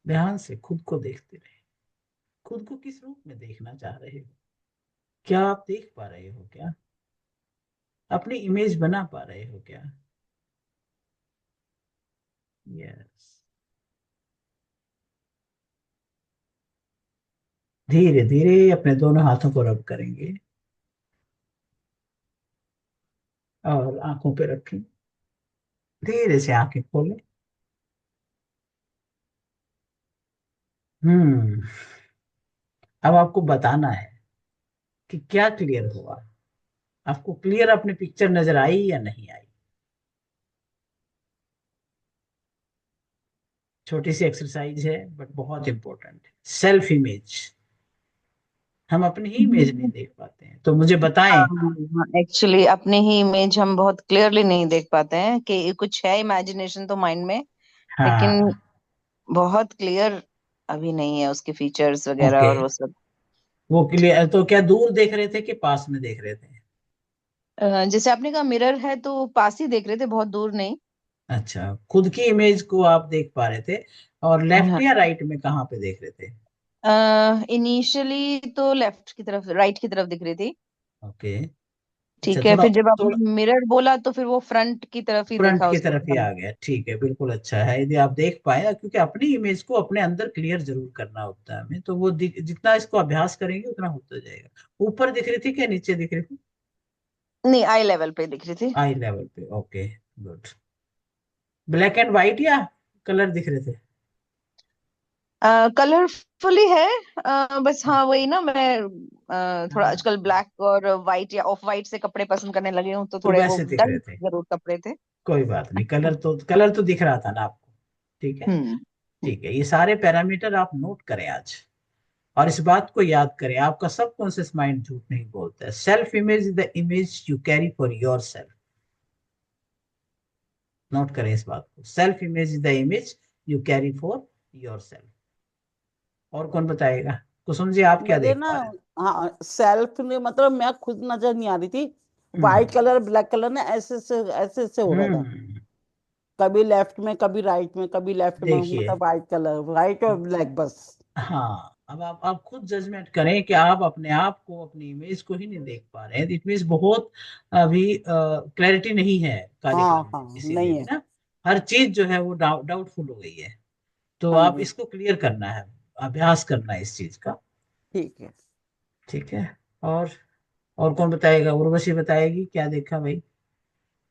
ध्यान से खुद को देखते रहे। खुद को किस रूप में देखना चाह रहे हो? क्या आप देख पा रहे हो क्या? अपनी इमेज बना पा रहे हो क्या? यस। धीरे धीरे अपने दोनों हाथों को रब करेंगे और आंखों पे रखें। धीरे से आंखें खोलें। हम्म। अब आपको बताना है कि क्या क्लियर हुआ। आपको क्लियर अपनी पिक्चर नजर आई या नहीं आई? छोटी सी एक्सरसाइज है बट बहुत इंपॉर्टेंट है। सेल्फ इमेज, हम अपनी ही इमेज नहीं देख पाते हैं, तो मुझे बताएं। एक्चुअली अपनी ही इमेज हम बहुत क्लियरली नहीं देख पाते हैं कि कुछ है इमेजिनेशन तो माइंड में, लेकिन हाँ। बहुत क्लियर अभी नहीं है उसके फीचर्स वगैरह ओके। और वो सब। वो क्लियर तो क्या दूर देख रहे थे कि पास में देख रहे थे? जैसे आपने कहा मिरर है तो पास ही देख रहे थे, बहुत दूर नहीं। अच्छा, खुद की इमेज को आप देख पा रहे थे? और लेफ्ट हाँ। या राइट में कहाँ पे देख रहे थे? इनिशियली तो लेफ्ट की तरफ, राइट की तरफ दिख रही थी। ओके। अच्छा, ठीक है, थोड़ा फिर जब थोड़ा आपने मिरर बोला तो फिर वो फ्रंट की तरफ ही फ्रंट देखा की उसके तरफ ही बाद। आ गया, ठीक है, बिल्कुल अच्छा है यदि आप देख पाए, क्योंकि अपनी इमेज को अपने अंदर क्लियर जरूर करना होता है हमें, तो वो जितना इसको अभ्यास करेंगे उतना होता जाएगा। ऊपर दिख रही थी क्या नीचे दिख रही थी? नहीं, आई लेवल पे दिख रही थी। आई लेवल पे, okay. Good. Black and white या कलर दिख रहे थे? कलरफुली है। बस हाँ, वही ना, मैं थोड़ा हाँ, आजकल ब्लैक और वाइट या ऑफ वाइट से कपड़े पसंद करने लगे हूँ, तो तो थोड़े वो वैसे दिख रहे डल थे। जरूर कपड़े थे। कोई बात नहीं, कलर तो दिख रहा था ना आपको? ठीक है। हम्म। हम्म। ठीक है, ये सारे पैरामीटर आप नोट करें आज। और इस बात को याद करें, आपका सबकॉन्शियस माइंड झूठ नहीं बोलता है। Self image is the image you carry for your self. Note करें इस बात को, self image is the image you carry for your self. और कौन बताएगा? कुसुम जी, आप क्या मेरे देख ना, पा रहे हाँ, सेल्फ में मतलब मैं खुद नजर नहीं आ रही थी। हैं? वाइट कलर ब्लैक कलर ने ऐसे से हो रहा था। हम्म। कभी लेफ्ट में, कभी राइट में, कभी लेफ्ट में, देखिए। मतलब वाइट कलर, वाइट और ब्लैक बस। हाँ, अब आप खुद जजमेंट करें कि आप अपने आप को, अपनी इमेज को ही नहीं देख पा रहे हैं। इट मीन्स बहुत अभी क्लैरिटी नहीं है हाँ कार्यक्रम में, हाँ, किसी में नहीं भी है। ना। हर चीज जो है वो डाउटफुल हो गई है। तो हाँ आप जी। इसको क्लियर करना है, अभ्यास करना है इस चीज का। ठीक है। ठीक है। और और कौन बताएगा? उर्वशी बताएगी क्या देखा भाई?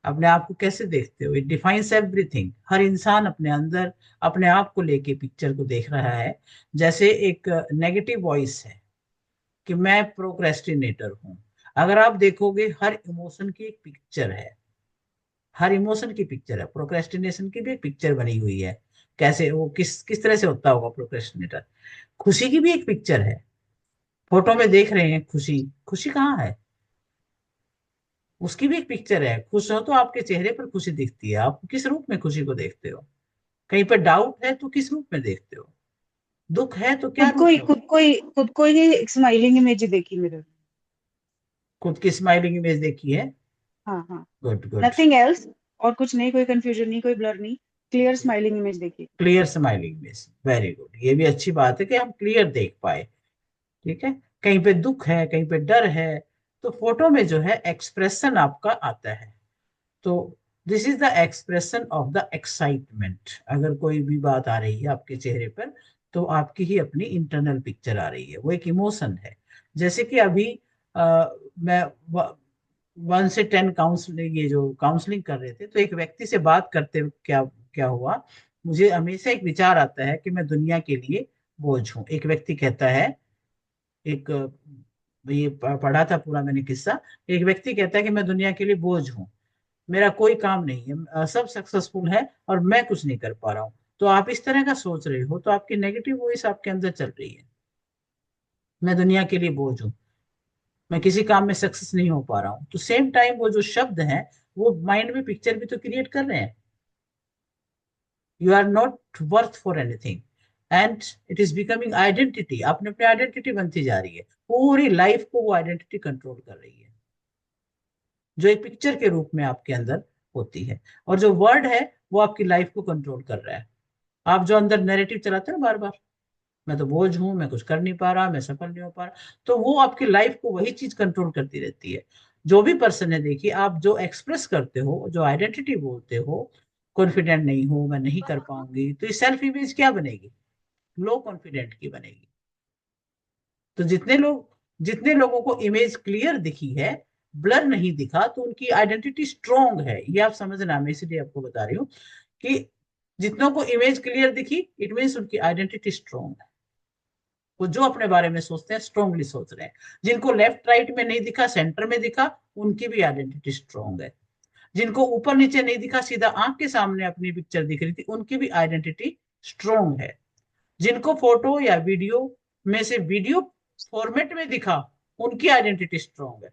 अपने आप को कैसे देखते हो? It defines everything. हर इंसान अपने अंदर अपने आप को लेके पिक्चर को देख रहा है। जैसे एक नेगेटिव वॉइस है कि मैं प्रोक्रेस्टिनेटर हूं। अगर आप देखोगे, हर इमोशन की एक पिक्चर है। हर इमोशन की पिक्चर है, प्रोक्रेस्टिनेशन की भी एक पिक्चर बनी हुई है। कैसे वो किस तरह से होता होगा प्रोक्रेस्टिनेटर? खुशी की भी एक पिक्चर है। फोटो में देख रहे हैं खुशी, खुशी कहाँ है? उसकी भी एक पिक्चर है। खुश हो तो आपके चेहरे पर खुशी दिखती है। आप किस रूप में खुशी को देखते हो? कहीं पर डाउट है तो किस रूप में देखते हो? दुख है तो क्या खुद को रूप ही में? खुद को ही खुद को ही एक स्माइलिंग इमेज देखी मेरे। खुद की स्माइलिंग इमेज देखी है। हाँ हाँ। Good good. Nothing else. और कुछ नहीं, कोई कंफ्यूजन नहीं, कोई ब्लर नहीं। क्लियर स्माइलिंग इमेज देखी। Clear smiling image, very good. ये भी अच्छी बात है कि हम क्लियर देख पाए। ठीक है। कहीं पे दुख है, कहीं पे डर है, तो फोटो में जो है एक्सप्रेशन आपका आता है। तो this is the expression of the excitement. अगर कोई भी बात आ रही है आपके चेहरे पर, तो आपकी ही अपनी इंटरनल पिक्चर आ रही है, वो एक इमोशन है। जैसे कि अभी मैं 1 से 10 काउंसलिंग, ये जो काउंसलिंग कर रहे थे, तो एक व्यक्ति से बात करते हुए क्या क्या हुआ, मुझे हमेशा एक विचार आता है कि मैं दुनिया के लिए बोझ हूँ। एक व्यक्ति कहता है, एक ये पढ़ा था पूरा मैंने किस्सा। एक व्यक्ति कहता है कि मैं दुनिया के लिए बोझ हूँ, मेरा कोई काम नहीं है, सब सक्सेसफुल है और मैं कुछ नहीं कर पा रहा हूँ। तो आप इस तरह का सोच रहे हो, तो आपकी नेगेटिव वॉइस आपके अंदर चल रही है। मैं दुनिया के लिए बोझ हूँ, मैं किसी काम में सक्सेस नहीं हो पा रहा हूँ, तो सेम टाइम वो जो शब्द हैं, वो माइंड में पिक्चर भी तो क्रिएट कर रहे हैं। You are not worth for anything and it is becoming identity. अपने अपने आइडेंटिटी बनती जा रही है। पूरी लाइफ को वो आइडेंटिटी कंट्रोल कर रही है, जो एक पिक्चर के रूप में आपके अंदर होती है। और जो वर्ड है, वो आपकी लाइफ को कंट्रोल कर रहा है। आप जो अंदर नैरेटिव चलाते हैं बार बार, मैं तो बोझ हूं, मैं कुछ कर नहीं पा रहा, मैं सफल नहीं हो पा रहा, तो वो आपकी लाइफ को वही चीज कंट्रोल करती रहती है। जो भी पर्सन है, देखिए, आप जो एक्सप्रेस करते हो, जो आइडेंटिटी बोलते हो, कॉन्फिडेंट नहीं हूं, मैं नहीं कर पाऊंगी, तो ये सेल्फ इमेज क्या बनेगी? लो कॉन्फिडेंट की बनेगी। तो जितने लोगों को इमेज क्लियर दिखी है, ब्लर नहीं दिखा, तो उनकी आइडेंटिटी स्ट्रोंग है। ये आप समझना, मैं इसलिए आपको बता रही हूँ कि जितनों को इमेज क्लियर दिखी, इट मीन्स उनकी आइडेंटिटी स्ट्रोंग है। वो जो अपने बारे में सोचते हैं, स्ट्रोंगली सोच रहे हैं। जिनको लेफ्ट राइट में नहीं दिखा, सेंटर में दिखा, उनकी भी आइडेंटिटी स्ट्रोंग है। जिनको ऊपर नीचे नहीं दिखा, सीधा आंख के सामने अपनी पिक्चर दिख रही थी, उनकी भी आइडेंटिटी स्ट्रोंग है। जिनको फोटो या वीडियो में से वीडियो फॉर्मेट में दिखा, उनकी आइडेंटिटी स्ट्रांग है।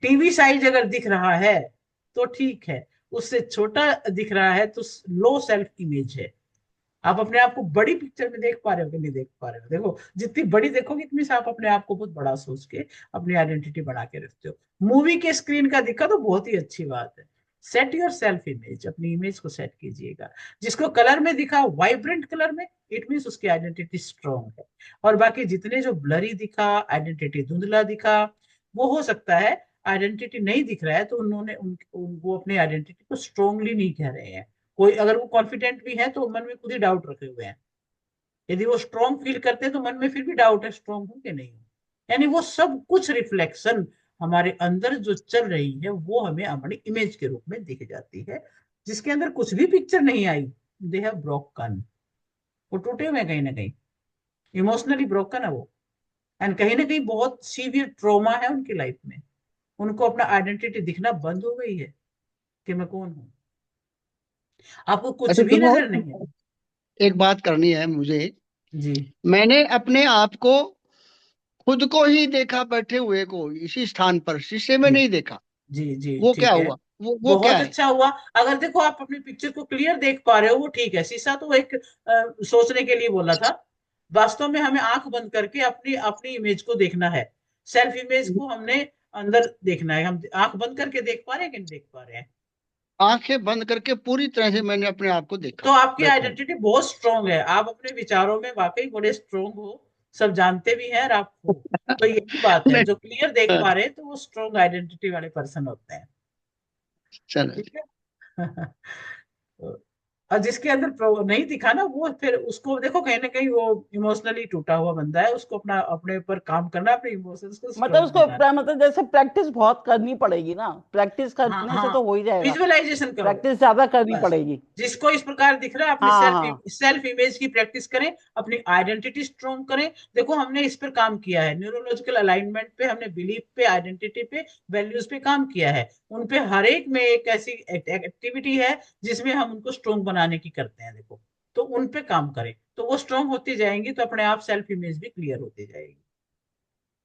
टीवी साइज अगर दिख रहा है तो ठीक है, उससे छोटा दिख रहा है तो लो सेल्फ इमेज है। आप अपने आप को बड़ी पिक्चर में देख पा रहे हो कि नहीं देख पा रहे हो? देखो, जितनी बड़ी देखोगे इतनी से आप अपने आप को बहुत बड़ा सोच के अपनी आइडेंटिटी बना के रखते हो। मूवी के स्क्रीन का दिखा तो बहुत ही अच्छी बात है। सेट योर सेल्फ इमेज, अपनी इमेज को सेट कीजिएगा। जिसको कलर में दिखा, वाइब्रेंट कलर में, इट मीन्स उसकी आइडेंटिटी स्ट्रांग है। और बाकी जितने जो ब्लरी दिखा, आइडेंटिटी धुंधला दिखा, वो हो सकता है आइडेंटिटी नहीं दिख रहा है तो उन्होंने वो अपनी आइडेंटिटी को स्ट्रांगली नहीं कह रहे हैं। कोई अगर वो कॉन्फिडेंट भी है तो मन में खुद ही डाउट रखे हुए हैं। यदि वो स्ट्रांग फील करते हैं तो मन में फिर भी डाउट है, स्ट्रांग हूं कि नहीं हूं। यानी वो सब कुछ रिफ्लेक्शन हमारे अंदर जो चल रही है वो हमें हमारी इमेज के रूप में दिख जाती है। जिसके अंदर कुछ भी पिक्चर नहीं आई, दे हैव ब्रोकन, वो टूटे हुए हैं कहीं ना कहीं, इमोशनली ब्रोकन है वो। एंड कहीं ना कहीं बहुत सीवियर ट्रोमा है उनकी लाइफ में। उनको अपना आइडेंटिटी दिखना बंद हो गई है कि मैं कौन हूं। आपको कुछ अच्छा भी सुनो, नजर नहीं है। एक बात करनी है मुझे। जी मैंने अपने आप को, खुद को ही देखा बैठे हुए को इसी स्थान पर, शीशे में जी नहीं देखा। जी जी, वो क्या ठीक है। हुआ? वो क्या बहुत है? अच्छा हुआ। अगर देखो आप अपनी पिक्चर को क्लियर देख पा रहे हो, वो ठीक है। शीशा तो एक सोचने के लिए बोला था। वास्तव में हमें आंख बंद करके अपनी अपनी इमेज को देखना है। सेल्फ इमेज को हमने अंदर देखना है। हम आंख बंद करके देख पा रहे हैं कि नहीं देख पा रहे हैं? आंखें बंद करके पूरी तरह से मैंने अपने आप को देखा तो आपकी बैठा हूँ। आइडेंटिटी बहुत स्ट्रांग है। आप अपने विचारों में वाकई बड़े स्ट्रांग हो, सब जानते भी हैं और आप हो। तो यही बात है, नहीं, जो क्लियर देख पा रहे हैं तो वो स्ट्रांग आइडेंटिटी वाले पर्सन होते हैं। चलो। ठीक है। और जिसके अंदर नहीं दिखा ना, वो फिर उसको देखो कहीं ना कहीं वो इमोशनली टूटा हुआ बंदा है। उसको अपना अपने ऊपर काम करना, अपने इमोशंस को मतलब स्ट्रांग बनाना। मतलब जैसे प्रैक्टिस बहुत करनी पड़ेगी ना, प्रैक्टिस हाँ करने से हाँ, तो हो ही जाएगा। विजुअलाइजेशन करो प्रैक्टिस ज्यादा करनी बस। पड़ेगी। जिसको इस प्रकार दिख रहा है, अपने हाँ हाँ। सेल्फ इमेज की प्रैक्टिस करें, अपनी आइडेंटिटी स्ट्रॉन्ग करें। देखो हमने इस पर काम किया है, न्यूरोलॉजिकल अलाइनमेंट पे, हमने बिलीफ पे, आइडेंटिटी पे, वैल्यूज पे काम किया है। उन पे हर एक में एक ऐसी एक्टिविटी है जिसमें हम उनको स्ट्रॉन्ग बनाने की करते हैं। देखो, तो उन पे काम करें तो वो स्ट्रॉन्ग होती जाएंगी, तो अपने आप सेल्फ इमेज भी क्लियर होती जाएगी।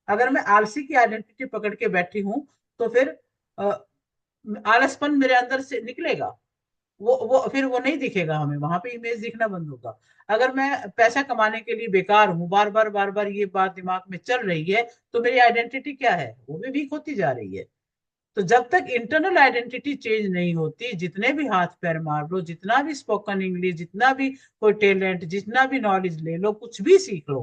अगर मैं आलसी की आइडेंटिटी पकड़ के बैठी हूं तो फिर आलसपन मेरे अंदर से निकलेगा। वो फिर वो नहीं दिखेगा हमें, वहां पे इमेज दिखना बंद होगा। अगर मैं पैसा कमाने के लिए बेकार हूँ, बार बार ये बात दिमाग में चल रही है, तो मेरी आइडेंटिटी क्या है? वो भी वीक होती जा रही है। तो जब तक इंटरनल आइडेंटिटी चेंज नहीं होती, जितने भी हाथ पैर मार लो, जितना भी स्पोकन इंग्लिश, जितना भी कोई टैलेंट, जितना भी नॉलेज ले लो, कुछ भी सीख लो,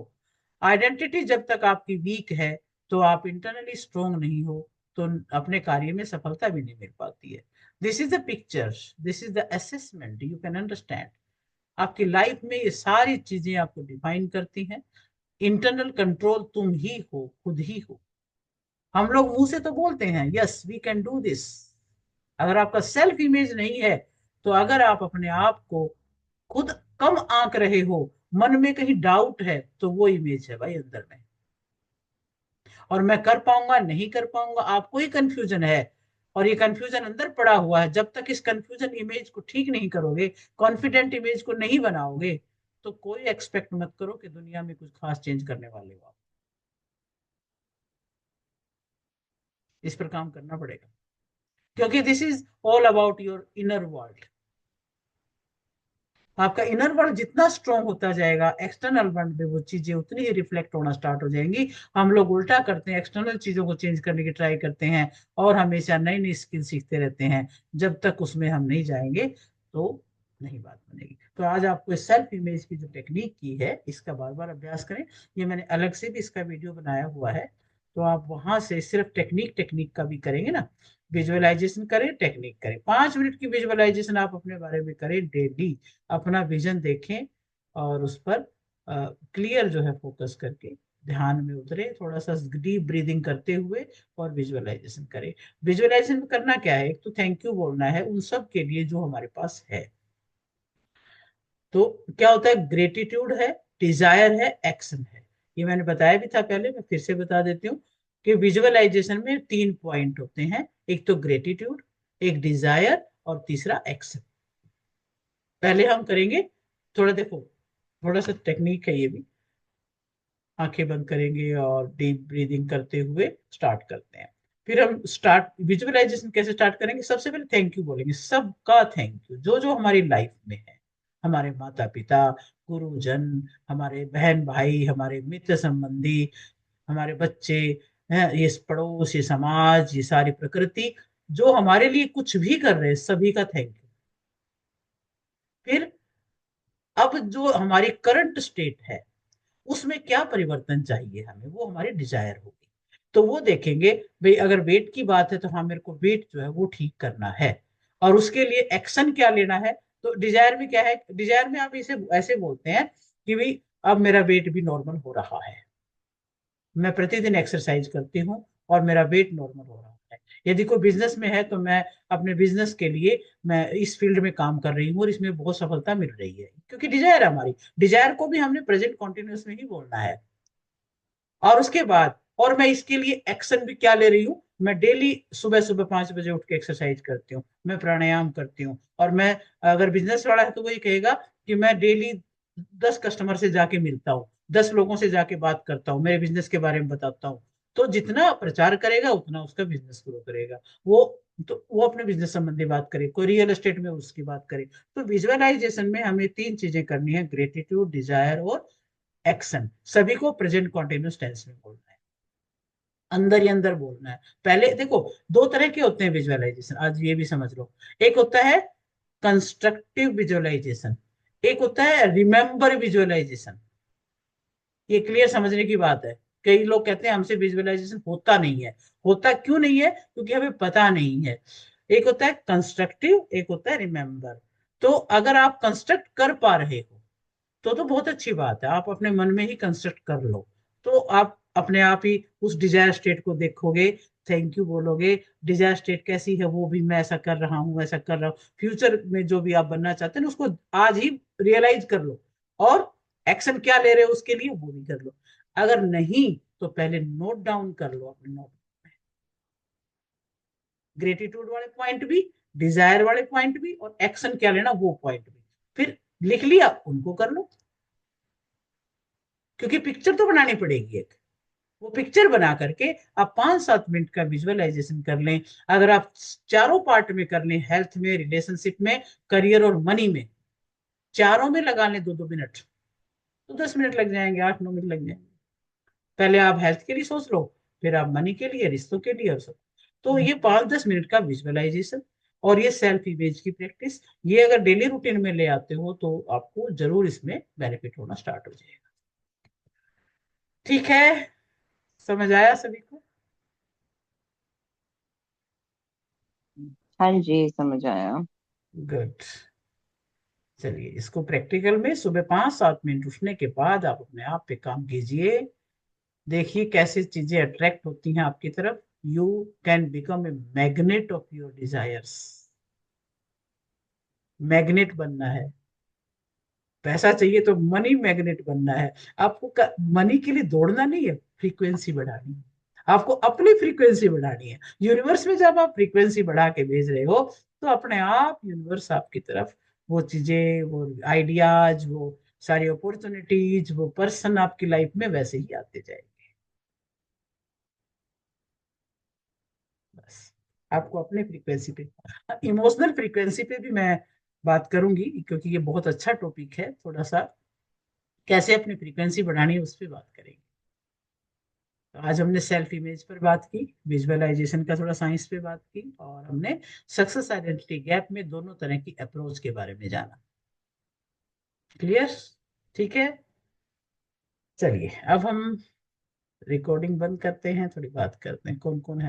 आइडेंटिटी जब तक आपकी वीक है तो आप इंटरनली स्ट्रोंग नहीं हो, तो अपने कार्य में सफलता भी नहीं मिल पाती है। This is the picture, this is the assessment, you can understand. आपकी लाइफ में ये सारी चीजें आपको डिफाइन करती हैं। इंटरनल कंट्रोल तुम ही हो, खुद ही हो। हम लोग मुंह से तो बोलते हैं yes we can do this. अगर आपका सेल्फ इमेज नहीं है, तो अगर आप अपने आप को खुद कम आंक रहे हो, मन में कहीं डाउट है, तो वो इमेज है भाई अंदर में। और मैं कर पाऊंगा नहीं कर पाऊंगा, आपको ही कंफ्यूजन है। और ये कंफ्यूजन अंदर पड़ा हुआ है। जब तक इस कंफ्यूजन इमेज को ठीक नहीं करोगे, कॉन्फिडेंट इमेज को नहीं बनाओगे, तो कोई एक्सपेक्ट मत करो कि दुनिया में कुछ खास चेंज करने वाले हो आप। इस पर काम करना पड़ेगा, क्योंकि this is all about your inner world. आपका इनर वर्ल्ड जितना स्ट्रांग होता जाएगा, एक्सटर्नल वर्ल्ड में वो चीजें उतनी ही रिफ्लेक्ट होना स्टार्ट हो जाएंगी। हम लोग उल्टा करते हैं, एक्सटर्नल चीजों को चेंज करने की ट्राई करते हैं और हमेशा नई नई स्किल सीखते रहते हैं। जब तक उसमें हम नहीं जाएंगे तो नहीं बात बनेगी। तो आज आपको इस सेल्फ इमेज की जो टेक्निक की है, इसका बार बार अभ्यास करें। ये मैंने अलग से भी इसका वीडियो बनाया हुआ है, तो आप वहां से सिर्फ टेक्निक टेक्निक का भी करेंगे ना। विजुअलाइजेशन करें, टेक्निक करें, 5 मिनट की विजुअलाइजेशन आप अपने बारे में करें डेली। अपना विजन देखें और उस पर क्लियर जो है फोकस करके ध्यान में उतरे, थोड़ा सा डीप ब्रीदिंग करते हुए और विजुअलाइजेशन करें। विजुअलाइजेशन करना क्या है? एक तो थैंक यू बोलना है उन सब के लिए जो हमारे पास है। तो क्या होता है? ग्रेटिट्यूड है, डिजायर है, एक्शन है। ये मैंने बताया भी था पहले, मैं फिर से बता देती हूँ कि विजुअलाइजेशन में 3 पॉइंट होते हैं। एक तो ग्रेटिट्यूड, एक डिजायर और तीसरा एक्शन। पहले हम करेंगे थोड़ा, देखो थोड़ा सा टेक्निक है ये भी। आंखें बंद करेंगे और डीप ब्रीदिंग करते हुए स्टार्ट करते हैं। फिर हम स्टार्ट विजुअलाइजेशन कैसे स्टार्ट करेंगे, सबसे पहले थैंक यू बोलेंगे, सबका थैंक यू जो जो हमारी लाइफ में है, हमारे माता पिता, गुरुजन, हमारे बहन भाई, हमारे मित्र संबंधी, हमारे बच्चे हैं, ये पड़ोस, ये समाज, ये सारी प्रकृति जो हमारे लिए कुछ भी कर रहे हैं, सभी का थैंक यू। फिर अब जो हमारी करंट स्टेट है उसमें क्या परिवर्तन चाहिए हमें, वो हमारी डिजायर होगी। तो वो देखेंगे भाई, अगर वेट की बात है तो हाँ मेरे को वेट जो है वो ठीक करना है, और उसके लिए एक्शन क्या लेना है। तो डिजायर में क्या है, डिजायर में आप इसे ऐसे बोलते हैं कि भाई अब मेरा वेट भी नॉर्मल हो रहा है, मैं प्रतिदिन एक्सरसाइज करती हूँ और मेरा वेट नॉर्मल हो रहा है। यदि कोई बिजनेस में है तो मैं अपने बिजनेस के लिए मैं इस फील्ड में काम कर रही हूँ और इसमें बहुत सफलता मिल रही है, क्योंकि डिजायर है हमारी। डिजायर को भी हमने प्रेजेंट कॉन्टिन्यूस में ही बोलना है। और उसके बाद, और मैं इसके लिए एक्शन भी क्या ले रही हूँ, मैं डेली सुबह सुबह 5 बजे उठ के एक्सरसाइज करती हूँ, मैं प्राणायाम करती हूँ, और मैं, अगर बिजनेस वाला है तो वही कहेगा कि मैं डेली 10 कस्टमर से जाके मिलता हूँ, 10 लोगों से जाके बात करता हूँ, मेरे बिजनेस के बारे में बताता हूँ। तो जितना प्रचार करेगा उतना उसका बिजनेस ग्रो करेगा। वो तो वो अपने बिजनेस संबंधी बात करे, कोई रियल एस्टेट में उसकी बात करे। तो विजुअलाइजेशन में हमें 3 चीजें करनी है, ग्रेटिट्यूड, डिजायर और एक्शन। सभी को प्रेजेंट कॉन्टिन्यूस टेंस में बोलना है, अंदर ही अंदर बोलना है। पहले देखो, 2 तरह के होते हैं विजुअलाइजेशन, आज ये भी समझ लो। एक होता है कंस्ट्रक्टिव विजुअलाइजेशन, एक होता है रिमेम्बर विजुअलाइजेशन। ये क्लियर समझने की बात है। कई लोग कहते हैं हमसे विजुअलाइजेशन होता नहीं है। होता क्यों नहीं है, क्योंकि हमें पता नहीं है। एक होता है कंस्ट्रक्टिव, एक होता है रिमेम्बर। तो अगर आप कंस्ट्रक्ट कर पा रहे हो तो बहुत अच्छी बात है, आप अपने मन में ही कंस्ट्रक्ट कर लो। तो आप अपने आप ही उस डिजायर स्टेट को देखोगे, थैंक यू बोलोगे, डिजायर स्टेट कैसी है, वो भी मैं ऐसा कर रहा हूँ, ऐसा कर रहा हूँ। फ्यूचर में जो भी आप बनना चाहते हैं उसको आज ही रियलाइज कर लो, और एक्शन क्या ले रहे हो उसके लिए वो भी कर लो। अगर नहीं तो पहले नोट डाउन कर लो अपने नोट, ग्रेटिट्यूड वाले पॉइंट भी, डिजायर वाले पॉइंट भी, और एक्शन क्या लेना वो पॉइंट भी। फिर लिख लिया, उनको कर लो, क्योंकि पिक्चर तो बनानी पड़ेगी एक। वो पिक्चर बना करके आप 5-7 मिनट का विजुअलाइजेशन कर लें। अगर आप चारों पार्ट में कर लें, हेल्थ में, रिलेशनशिप में, करियर और मनी में, चारों में लगा लें 2-2 मिनट, तो 10 मिनट लग जाएंगे, 8-9 मिनट लग जाएंगे। पहले आप हेल्थ के लिए सोच लो, फिर आप मनी के लिए, रिश्तों के लिए, और सब। तो ये 5-10 मिनट का विजुअलाइजेशन और ये सेल्फ इमेज की प्रैक्टिस, ये अगर डेली रूटीन में ले आते हो तो आपको जरूर इसमें बेनिफिट होना स्टार्ट हो जाएगा। ठीक है, समझ आया सभी को? हाँ जी, समझ आया। गुड। चलिए, इसको प्रैक्टिकल में सुबह 5-7 मिनट उठने के बाद आप अपने आप पे काम कीजिए। देखिए कैसे चीजें अट्रैक्ट होती हैं आपकी तरफ। You can become a magnet of your desires. Magnet बनना है। पैसा चाहिए तो मनी मैग्नेट बनना है। आपको मनी के लिए दौड़ना नहीं है, फ्रीक्वेंसी बढ़ानी है। आपको अपनी फ्रीक्वेंसी बढ़ानी है। यूनिवर्स में जब आप फ्रीक्वेंसी बढ़ा के भेज रहे हो तो अपने आप यूनिवर्स आपकी तरफ वो चीजें, वो आइडियाज, वो सारी अपॉर्चुनिटीज, वो पर्सन आपकी लाइफ में वैसे ही आते जाएंगे। बस आपको अपने फ्रीक्वेंसी पे, इमोशनल फ्रीक्वेंसी पे भी मैं बात करूंगी, क्योंकि ये बहुत अच्छा टॉपिक है। थोड़ा सा कैसे अपनी फ्रीक्वेंसी बढ़ानी है उस पर बात करेंगे। तो आज हमने सेल्फ इमेज पर बात की, विजुअलाइजेशन का थोड़ा साइंस पे बात की, और हमने सक्सेस आइडेंटिटी गैप में दोनों तरह की अप्रोच के बारे में जाना। क्लियर? ठीक है, चलिए अब हम रिकॉर्डिंग बंद करते हैं, थोड़ी बात करते हैं कौन कौन है।